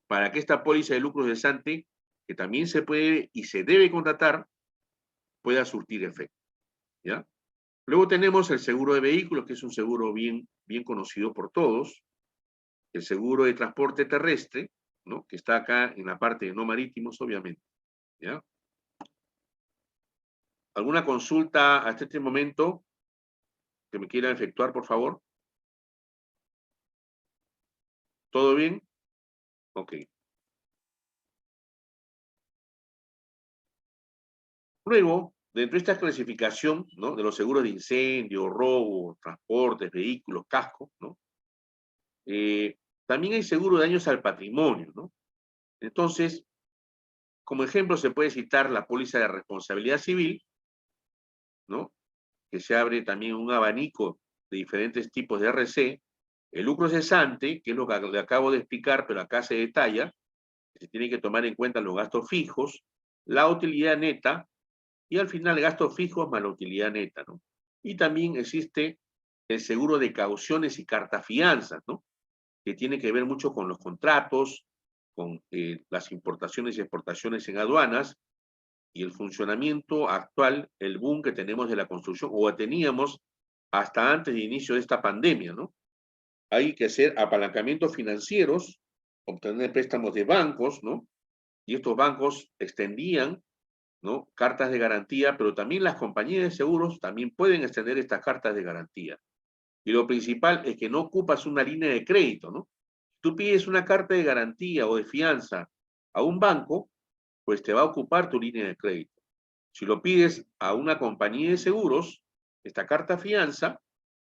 para que esta póliza de lucro cesante, que también se puede y se debe contratar, pueda surtir efecto, ¿ya? Luego tenemos el seguro de vehículos, que es un seguro bien conocido por todos. el seguro de transporte terrestre, ¿no? Que está acá en la parte de no marítimos, obviamente, ¿ya? ¿Alguna consulta hasta este momento que me quieran efectuar, por favor? ¿Todo bien? Ok. Luego, dentro de esta clasificación, ¿no? De los seguros de incendio, robo, transportes, vehículos, casco, ¿no? También hay seguro de daños al patrimonio, ¿no? Entonces, como ejemplo se puede citar la póliza de responsabilidad civil, ¿no? Que se abre también un abanico de diferentes tipos de RC, el lucro cesante, que es lo que le acabo de explicar, pero acá se detalla, que se tiene que tomar en cuenta los gastos fijos, la utilidad neta, y al final gastos fijos más la utilidad neta, ¿no? Y también existe el seguro de cauciones y cartafianzas, ¿no? Que tiene que ver mucho con los contratos, con las importaciones y exportaciones en aduanas, y el funcionamiento actual, el boom que tenemos de la construcción, o teníamos hasta antes de inicio de esta pandemia, ¿no? Hay que hacer apalancamientos financieros, obtener préstamos de bancos, ¿no? Y estos bancos extendían, ¿no? Cartas de garantía, pero también las compañías de seguros también pueden extender estas cartas de garantía. Y lo principal es que no ocupas una línea de crédito, ¿no? Tú pides una carta de garantía o de fianza a un banco, pues te va a ocupar tu línea de crédito. Si lo pides a una compañía de seguros, esta carta fianza,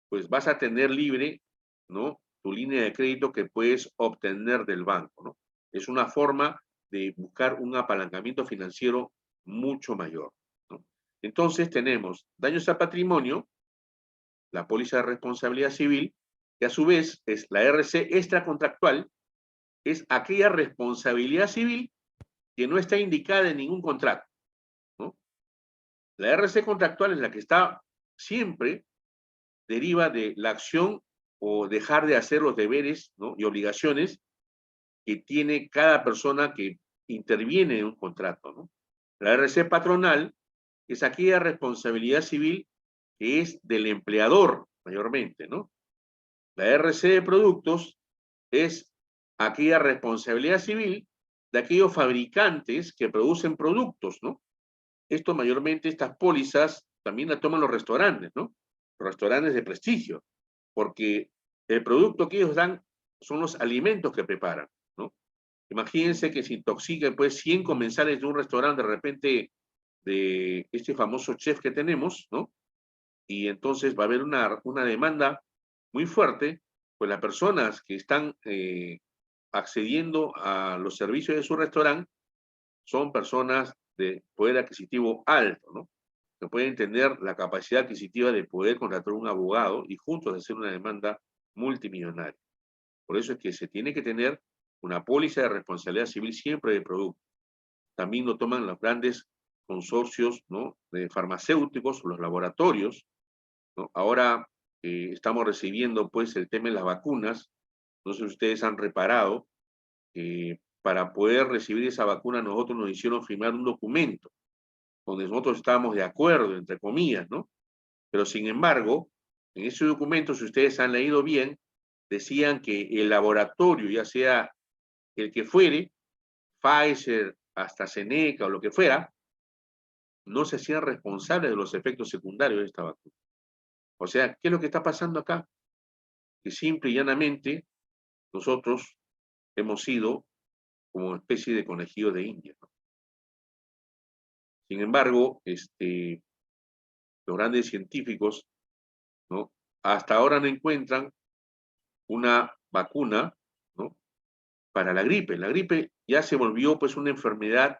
pues vas a tener libre, ¿no? Tu línea de crédito que puedes obtener del banco, ¿no? Es una forma de buscar un apalancamiento financiero mucho mayor, ¿no? Entonces tenemos daños a patrimonio, la póliza de responsabilidad civil, que a su vez es la RC extracontractual, es aquella responsabilidad civil que no está indicada en ningún contrato, ¿no? La RC contractual es la que está siempre deriva de la acción o dejar de hacer los deberes, ¿no? Y obligaciones que tiene cada persona que interviene en un contrato, ¿no? La RC patronal es aquella responsabilidad civil que es del empleador mayormente, ¿no? La RC de productos es aquella responsabilidad civil de aquellos fabricantes que producen productos, ¿no? Esto mayormente, estas pólizas, también la toman los restaurantes, ¿no? Los restaurantes de prestigio, porque el producto que ellos dan son los alimentos que preparan, ¿no? Imagínense que se intoxiquen, pues, 100 comensales de un restaurante de repente de este famoso chef que tenemos, ¿no? Y entonces va a haber una demanda muy fuerte, pues las personas que están accediendo a los servicios de su restaurante son personas de poder adquisitivo alto, ¿no? Que pueden tener la capacidad adquisitiva de poder contratar un abogado y juntos hacer una demanda multimillonaria. Por eso es que se tiene que tener una póliza de responsabilidad civil siempre de producto. También lo toman los grandes consorcios, ¿no? De farmacéuticos, los laboratorios, ¿no? Ahora estamos recibiendo pues el tema de las vacunas. No sé si ustedes han reparado que para poder recibir esa vacuna nosotros nos hicieron firmar un documento donde nosotros estábamos de acuerdo, entre comillas, ¿no? Pero sin embargo, en ese documento, si ustedes han leído bien, decían que el laboratorio, ya sea el que fuere, Pfizer, AstraZeneca o lo que fuera, no se hacían responsables de los efectos secundarios de esta vacuna. O sea, ¿qué es lo que está pasando acá? Que simple y llanamente nosotros hemos sido como una especie de conejillo de India, ¿no? Sin embargo, los grandes científicos, ¿no? Hasta ahora no encuentran una vacuna, ¿no? Para la gripe. La gripe ya se volvió pues una enfermedad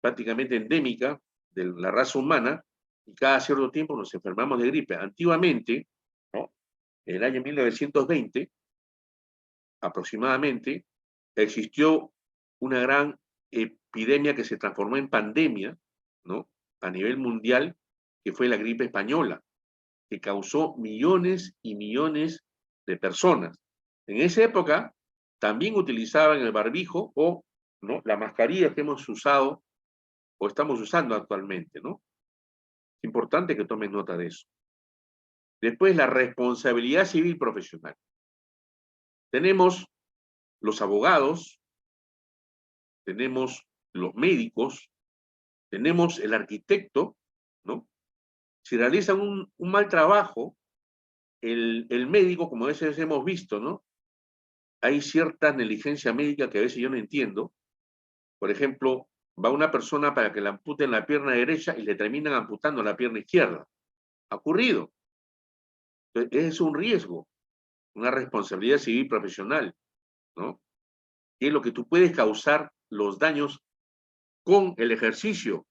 prácticamente endémica de la raza humana y cada cierto tiempo nos enfermamos de gripe. Antiguamente, ¿no? En el año 1920, aproximadamente, existió una gran epidemia que se transformó en pandemia, ¿no? A nivel mundial, que fue la gripe española, que causó millones y millones de personas. En esa época también utilizaban el barbijo o, ¿no? La mascarilla que hemos usado o estamos usando actualmente, ¿no? Es importante que tomen nota de eso. Después, la responsabilidad civil profesional. Tenemos los abogados, tenemos los médicos, tenemos el arquitecto, ¿no? Si realizan un mal trabajo, el médico, como a veces hemos visto, ¿no? Hay cierta negligencia médica que a veces yo no entiendo. Por ejemplo, va una persona para que le amputen la pierna derecha y le terminan amputando la pierna izquierda. Ha ocurrido. Entonces, es un riesgo, una responsabilidad civil profesional, ¿no? Y es lo que tú puedes causar los daños con el ejercicio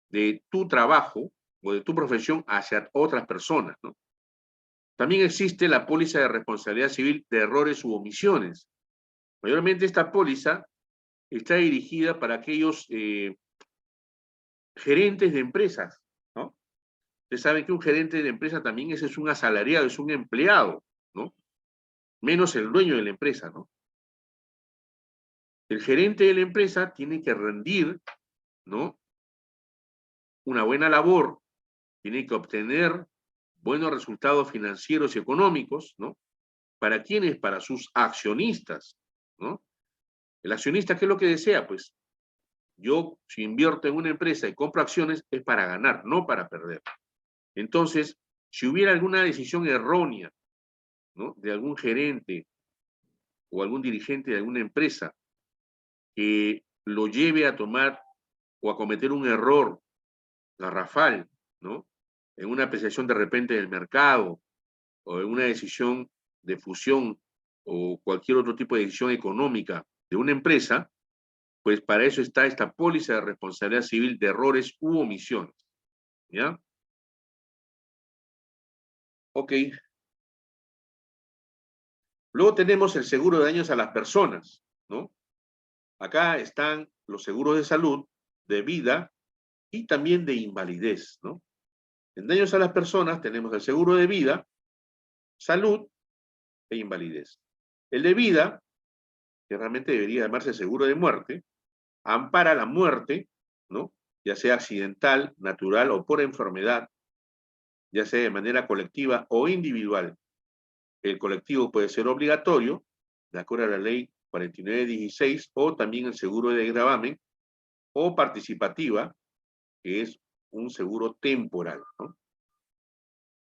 de tu trabajo o de tu profesión hacia otras personas, ¿no? También existe la póliza de responsabilidad civil de errores u omisiones. Mayormente esta póliza está dirigida para aquellos gerentes de empresas, ¿no? Ustedes saben que un gerente de empresa también ese es un asalariado, es un empleado, ¿no? Menos el dueño de la empresa, ¿no? El gerente de la empresa tiene que rendir, ¿no? Una buena labor, tiene que obtener buenos resultados financieros y económicos, ¿no? ¿Para quiénes? Para sus accionistas, ¿no? El accionista, ¿qué es lo que desea? Pues yo, si invierto en una empresa y compro acciones, es para ganar, no para perder. Entonces, si hubiera alguna decisión errónea, ¿no? De algún gerente o algún dirigente de alguna empresa que lo lleve a tomar o a cometer un error garrafal, ¿no? En una apreciación de repente del mercado o en una decisión de fusión o cualquier otro tipo de decisión económica de una empresa, pues para eso está esta póliza de responsabilidad civil de errores u omisiones, ¿ya? Ok. Luego tenemos el seguro de daños a las personas, ¿no? Acá están los seguros de salud, de vida y también de invalidez, ¿no? En daños a las personas tenemos el seguro de vida, salud e invalidez. El de vida, que realmente debería llamarse seguro de muerte, ampara la muerte, ¿no? Ya sea accidental, natural o por enfermedad, ya sea de manera colectiva o individual. El colectivo puede ser obligatorio, de acuerdo a la ley 4916, o también el seguro de gravamen, o participativa, que es un seguro temporal, ¿no?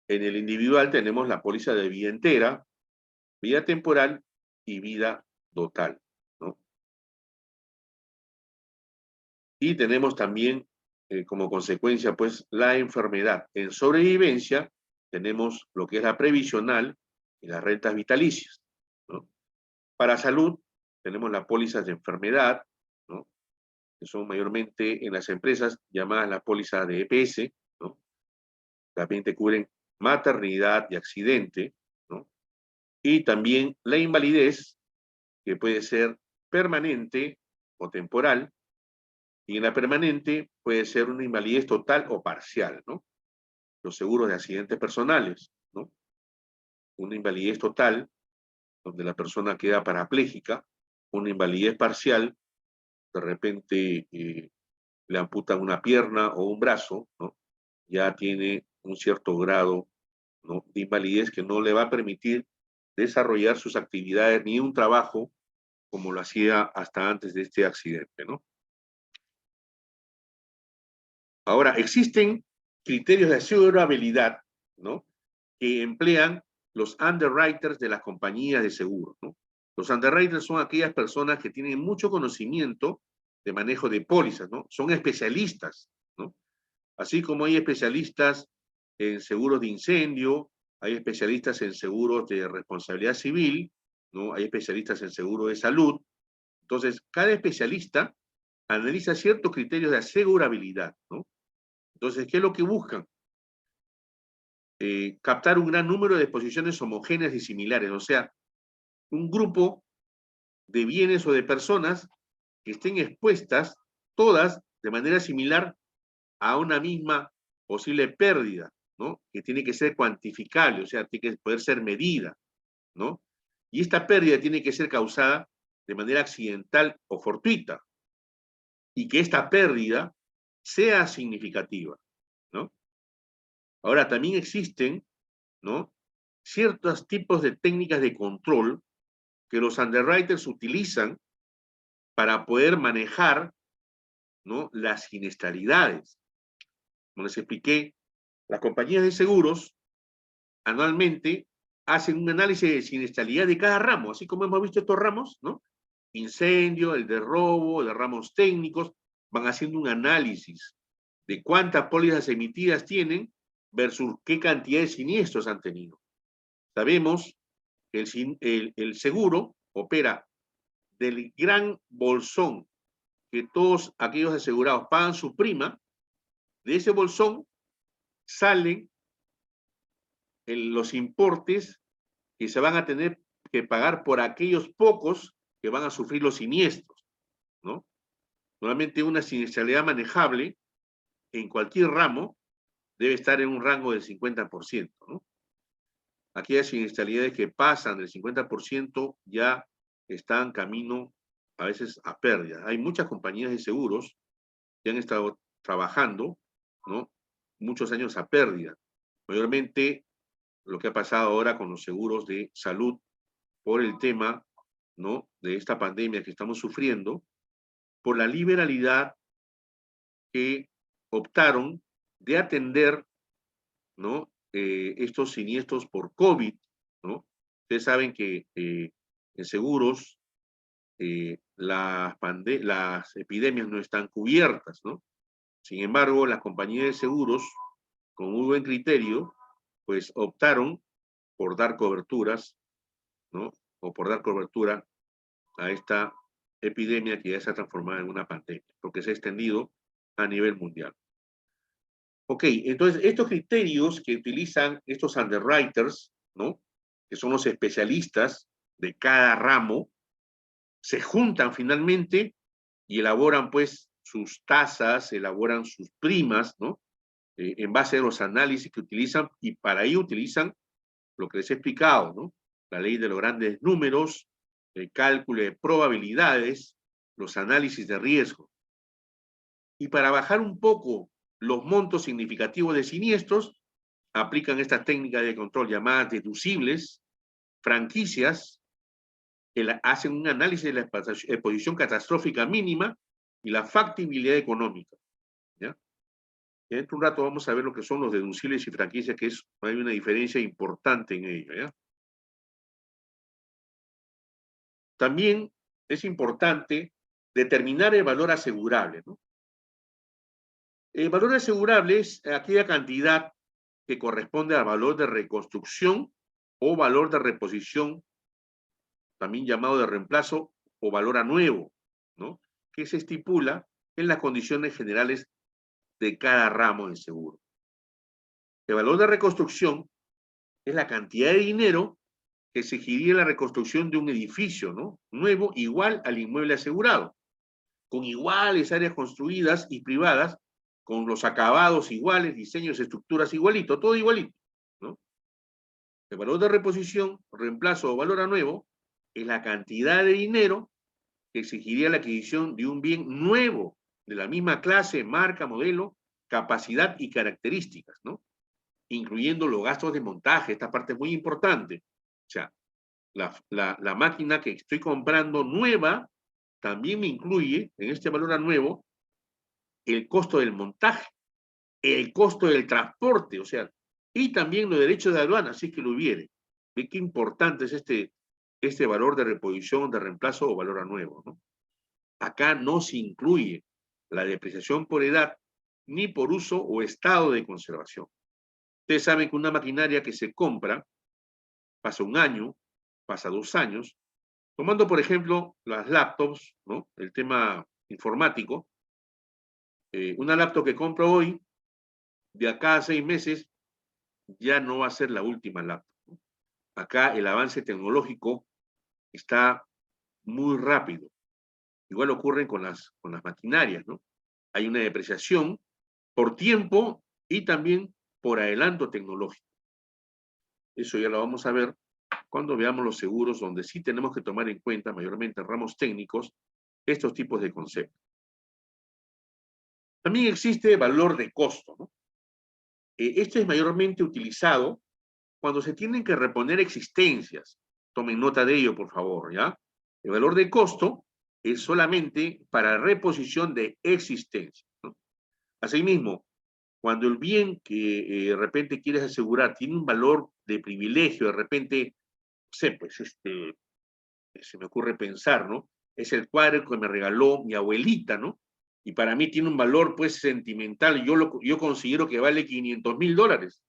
En el individual tenemos la póliza de vida entera, vida temporal y vida total, ¿no? Y tenemos también, como consecuencia, pues, la enfermedad. En sobrevivencia tenemos lo que es la previsional y las rentas vitalicias, ¿no? Para salud tenemos las pólizas de enfermedad, ¿no? Que son mayormente en las empresas llamadas la póliza de EPS, ¿no? También te cubren maternidad y accidente, ¿no? Y también la invalidez, que puede ser permanente o temporal, y en la permanente puede ser una invalidez total o parcial, ¿no? Los seguros de accidentes personales, ¿no? Una invalidez total, donde la persona queda parapléjica, una invalidez parcial, de repente le amputan una pierna o un brazo, ¿no? Ya tiene un cierto grado, ¿no? De invalidez que no le va a permitir desarrollar sus actividades ni un trabajo como lo hacía hasta antes de este accidente, ¿no? Ahora, existen criterios de asegurabilidad, ¿no? Que emplean los underwriters de las compañías de seguros, ¿no? Los underwriters son aquellas personas que tienen mucho conocimiento de manejo de pólizas, ¿no? Son especialistas, ¿no? Así como hay especialistas en seguros de incendio, hay especialistas en seguros de responsabilidad civil, ¿no? Hay especialistas en seguro de salud. Entonces, cada especialista analiza ciertos criterios de asegurabilidad, ¿no? Entonces, ¿qué es lo que buscan? Captar un gran número de exposiciones homogéneas y similares, o sea, un grupo de bienes o de personas que estén expuestas todas de manera similar a una misma posible pérdida, ¿no? Que tiene que ser cuantificable, o sea, tiene que poder ser medida, ¿no? Y esta pérdida tiene que ser causada de manera accidental o fortuita, y que esta pérdida sea significativa, ¿no? Ahora, también existen, ¿no? Ciertos tipos de técnicas de control que los underwriters utilizan para poder manejar, ¿no?, las siniestralidades. Como les expliqué, las compañías de seguros anualmente hacen un análisis de siniestralidad de cada ramo, así como hemos visto estos ramos, ¿no? Incendio, el de robo, el de ramos técnicos, van haciendo un análisis de cuántas pólizas emitidas tienen versus qué cantidad de siniestros han tenido. Sabemos que el seguro opera del gran bolsón que todos aquellos asegurados pagan su prima. De ese bolsón salen los importes que se van a tener que pagar por aquellos pocos que van a sufrir los siniestros, ¿no? Normalmente una siniestralidad manejable en cualquier ramo debe estar en un rango del 50%, ¿no? Aquellas siniestralidades que pasan del 50% ya están camino a veces a pérdida. Hay muchas compañías de seguros que han estado trabajando, ¿no?, muchos años a pérdida. Mayormente lo que ha pasado ahora con los seguros de salud por el tema, ¿no?, de esta pandemia que estamos sufriendo, por la liberalidad que optaron de atender, ¿no?, estos siniestros por COVID, ¿no? Ustedes saben que en seguros las epidemias no están cubiertas, ¿no? Sin embargo, las compañías de seguros, con muy buen criterio, pues optaron por dar coberturas, ¿no?, o por dar cobertura a esta epidemia que ya se ha transformado en una pandemia, porque se ha extendido a nivel mundial. Ok, entonces estos criterios que utilizan estos underwriters, ¿no?, que son los especialistas de cada ramo, se juntan finalmente y elaboran pues sus tasas, elaboran sus primas, ¿no?, en base a los análisis que utilizan, y para ello utilizan lo que les he explicado, ¿no?, la ley de los grandes números, el cálculo de probabilidades, los análisis de riesgo. Y para bajar un poco los montos significativos de siniestros, aplican esta técnica de control llamada deducibles, franquicias, que hacen un análisis de la exposición catastrófica mínima y la factibilidad económica, ¿ya? Y dentro de un rato vamos a ver lo que son los deducibles y franquicias, que hay una diferencia importante en ello, ¿ya? También es importante determinar el valor asegurable, ¿no? El valor asegurable es aquella cantidad que corresponde al valor de reconstrucción o valor de reposición, también llamado de reemplazo o valor a nuevo, ¿no?, que se estipula en las condiciones generales de cada ramo de seguro. El valor de reconstrucción es la cantidad de dinero que exigiría la reconstrucción de un edificio, ¿no?, nuevo, igual al inmueble asegurado, con iguales áreas construidas y privadas, con los acabados iguales, diseños, estructuras igualito, todo igualito, ¿no? El valor de reposición, reemplazo o valor a nuevo es la cantidad de dinero que exigiría la adquisición de un bien nuevo, de la misma clase, marca, modelo, capacidad y características, ¿no?, incluyendo los gastos de montaje. Esta parte es muy importante. O sea, la máquina que estoy comprando nueva también me incluye, en este valor a nuevo, el costo del montaje, el costo del transporte, o sea, y también los derechos de aduana, si es que lo hubiere. ¿Ve qué importante es este valor de reposición, de reemplazo o valor a nuevo, ¿no? Acá no se incluye la depreciación por edad, ni por uso o estado de conservación. Ustedes saben que una maquinaria que se compra, pasa un año, pasa 2 años, tomando por ejemplo las laptops, ¿no?, el tema informático, una laptop que compro hoy, de acá a 6 meses, ya no va a ser la última laptop, ¿no? Acá el avance tecnológico está muy rápido. Igual ocurre con las maquinarias, ¿no? Hay una depreciación por tiempo y también por adelanto tecnológico. Eso ya lo vamos a ver cuando veamos los seguros, donde sí tenemos que tomar en cuenta, mayormente en ramos técnicos, estos tipos de conceptos. También existe valor de costo, ¿no? Este es mayormente utilizado cuando se tienen que reponer existencias, Tomen nota de ello, por favor, ¿ya? El valor de costo es solamente para reposición de existencia, ¿no? Asimismo, cuando el bien que de repente quieres asegurar tiene un valor de privilegio, de repente, no sé, pues se me ocurre pensar, ¿no? Es el cuadro que me regaló mi abuelita, ¿no? Y para mí tiene un valor, pues, sentimental. Yo considero que vale $500.000.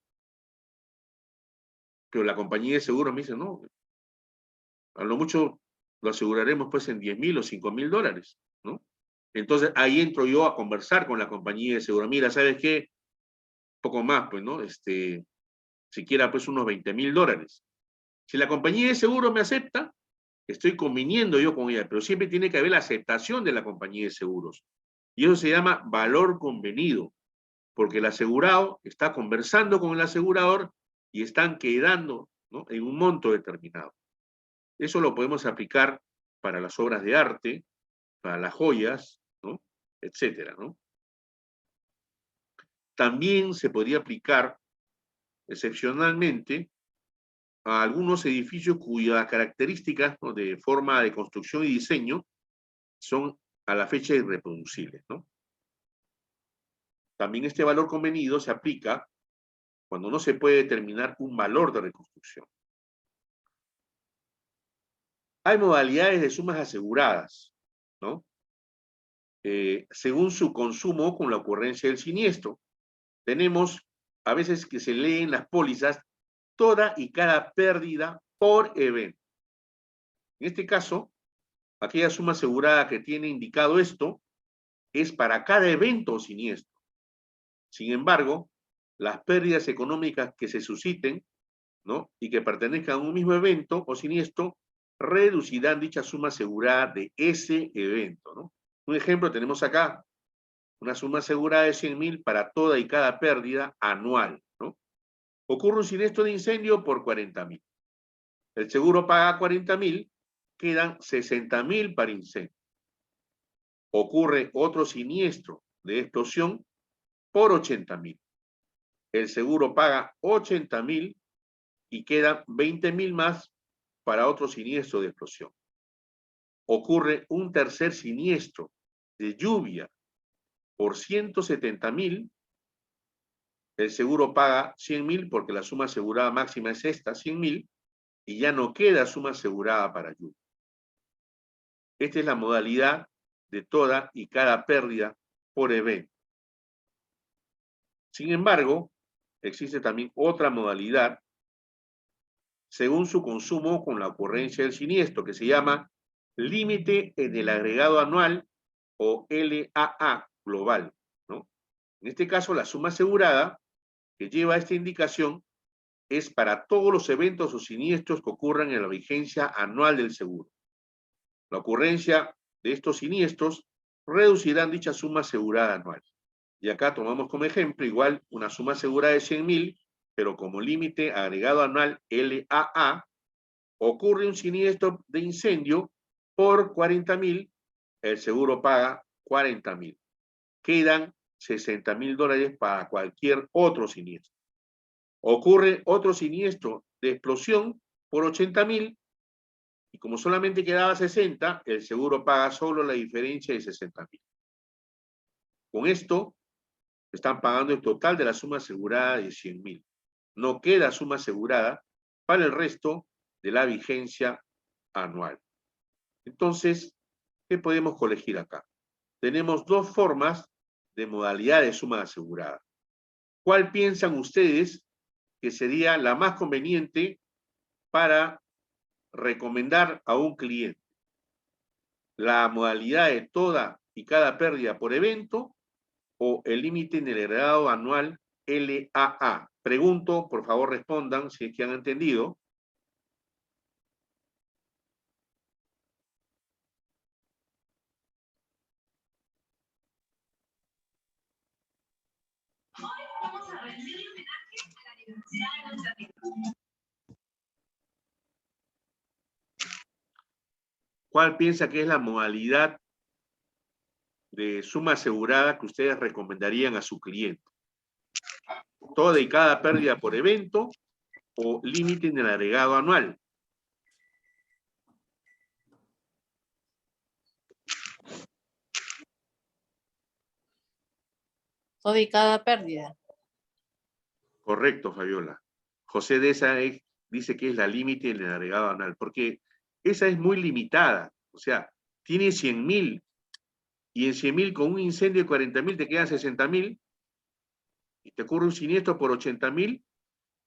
Pero la compañía de seguros me dice, no, a lo mucho lo aseguraremos, pues, en 10.000 o 5.000 dólares, ¿no? Entonces, ahí entro yo a conversar con la compañía de seguros. Mira, ¿sabes qué? Poco más, pues, ¿no? Siquiera, pues, unos 20.000 dólares. Si la compañía de seguro me acepta, estoy conviniendo yo con ella, pero siempre tiene que haber la aceptación de la compañía de seguros. Y eso se llama valor convenido, porque el asegurado está conversando con el asegurador y están quedando, ¿no?, en un monto determinado. Eso lo podemos aplicar para las obras de arte, para las joyas, ¿no?, etcétera, ¿no? También se podría aplicar excepcionalmente a algunos edificios cuyas características, ¿no?, de forma de construcción y diseño son a la fecha irreproducibles, ¿no? También este valor convenido se aplica cuando no se puede determinar un valor de reconstrucción. Hay modalidades de sumas aseguradas, ¿no? Según su consumo con la ocurrencia del siniestro. Tenemos a veces que se leen las pólizas toda y cada pérdida por evento. En este caso, aquella suma asegurada que tiene indicado esto es para cada evento o siniestro. Sin embargo, las pérdidas económicas que se susciten, ¿no?, y que pertenezcan a un mismo evento o siniestro, reducirán dicha suma asegurada de ese evento, ¿no? Un ejemplo tenemos acá, una suma asegurada de 100.000 para toda y cada pérdida anual, ¿no? Ocurre un siniestro de incendio por 40.000. El seguro paga 40.000, quedan 60.000 para incendio. Ocurre otro siniestro de explosión por 80.000. El seguro paga 80.000 y quedan 20.000 más para otro siniestro de explosión. Ocurre un tercer siniestro de lluvia por 170.000. El seguro paga 100.000 porque la suma asegurada máxima es esta, 100.000, y ya no queda suma asegurada para lluvia. Esta es la modalidad de toda y cada pérdida por evento. Sin embargo, existe también otra modalidad según su consumo con la ocurrencia del siniestro, que se llama límite en el agregado anual o LAA global, ¿no? En este caso, la suma asegurada que lleva esta indicación es para todos los eventos o siniestros que ocurran en la vigencia anual del seguro. La ocurrencia de estos siniestros reducirán dicha suma asegurada anual. Y acá tomamos como ejemplo igual una suma asegurada de 100.000, pero como límite agregado anual LAA, ocurre un siniestro de incendio por 40.000, el seguro paga 40.000. Quedan 60.000 dólares para cualquier otro siniestro. Ocurre otro siniestro de explosión por 80.000, y como solamente quedaba 60, el seguro paga solo la diferencia de 60.000. Con esto, están pagando el total de la suma asegurada de 100.000. No queda suma asegurada para el resto de la vigencia anual. Entonces, ¿qué podemos colegir acá? Tenemos dos formas de modalidad de suma asegurada. ¿Cuál piensan ustedes que sería la más conveniente para recomendar a un cliente? ¿La modalidad de toda y cada pérdida por evento o el límite en el agregado anual LAA? Pregunto, por favor respondan si es que han entendido. ¿Cuál piensa que es la modalidad de suma asegurada que ustedes recomendarían a su cliente? ¿Toda y cada pérdida por evento o límite en el agregado anual? toda y cada pérdida. Correcto, Fabiola. José Deza dice que es la límite del agregado anual, porque esa es muy limitada. O sea, tiene 100.000 y en 100.000 con un incendio de 40.000 te quedan 60.000 y te ocurre un siniestro por 80.000,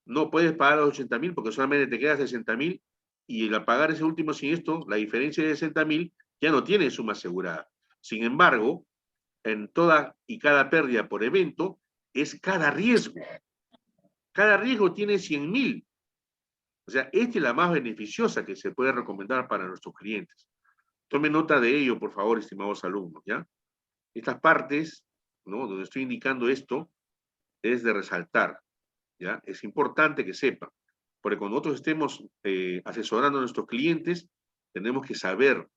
no puedes pagar los 80.000 porque solamente te queda 60.000 y al pagar ese último siniestro, la diferencia de 60.000 ya no tiene suma asegurada. Sin embargo, en toda y cada pérdida por evento es cada riesgo. Cada riesgo tiene 100.000. O sea, esta es la más beneficiosa que se puede recomendar para nuestros clientes. Tomen nota de ello, por favor, estimados alumnos, ¿ya? Estas partes, ¿no?, donde estoy indicando esto, es de resaltar, ¿ya? Es importante que sepan, porque cuando nosotros estemos asesorando a nuestros clientes, tenemos que saber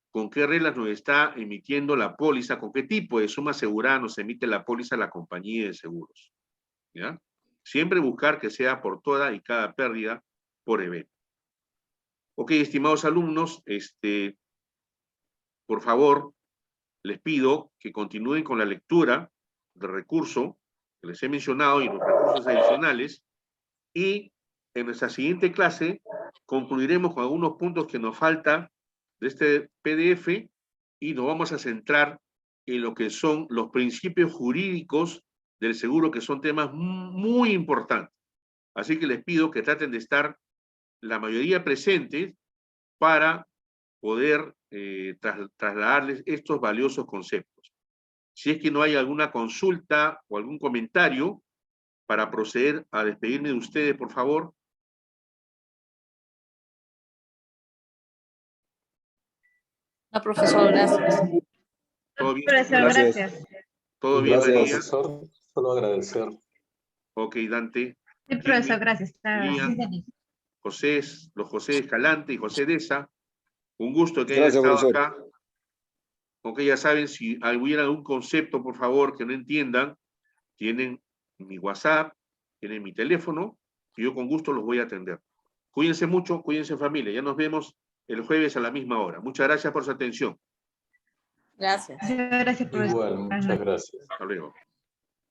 con qué reglas nos está emitiendo la póliza, con qué tipo de suma asegurada nos emite la póliza la compañía de seguros, ¿ya? Siempre buscar que sea por toda y cada pérdida por evento. Ok, estimados alumnos, por favor, les pido que continúen con la lectura del recurso que les he mencionado y los recursos adicionales, y en nuestra siguiente clase concluiremos con algunos puntos que nos faltan de este PDF y nos vamos a centrar en lo que son los principios jurídicos del seguro, que son temas muy importantes. Así que les pido que traten de estar la mayoría presentes para poder trasladarles estos valiosos conceptos. Si es que no hay alguna consulta o algún comentario para proceder a despedirme de ustedes, por favor. No, profesor, gracias. ¿Todo bien? Profesor, Gracias. gracias. ¿Todo bien, Gracias, María? profesor. Solo agradecer. Ok, Dante. Sí, profesor, Jimmy, gracias. Está Ian, feliz. José, los José Escalante y José Deza. Un gusto que hayan Gracias, estado profesor. acá. Ok, ya saben, si hubiera algún concepto, por favor, que no entiendan, tienen mi WhatsApp, tienen mi teléfono, y yo con gusto los voy a atender. Cuídense mucho, cuídense familia. Ya nos vemos el jueves a la misma hora. Muchas gracias por su atención. Gracias. Gracias, profesor. Igual, muchas gracias. Hasta luego.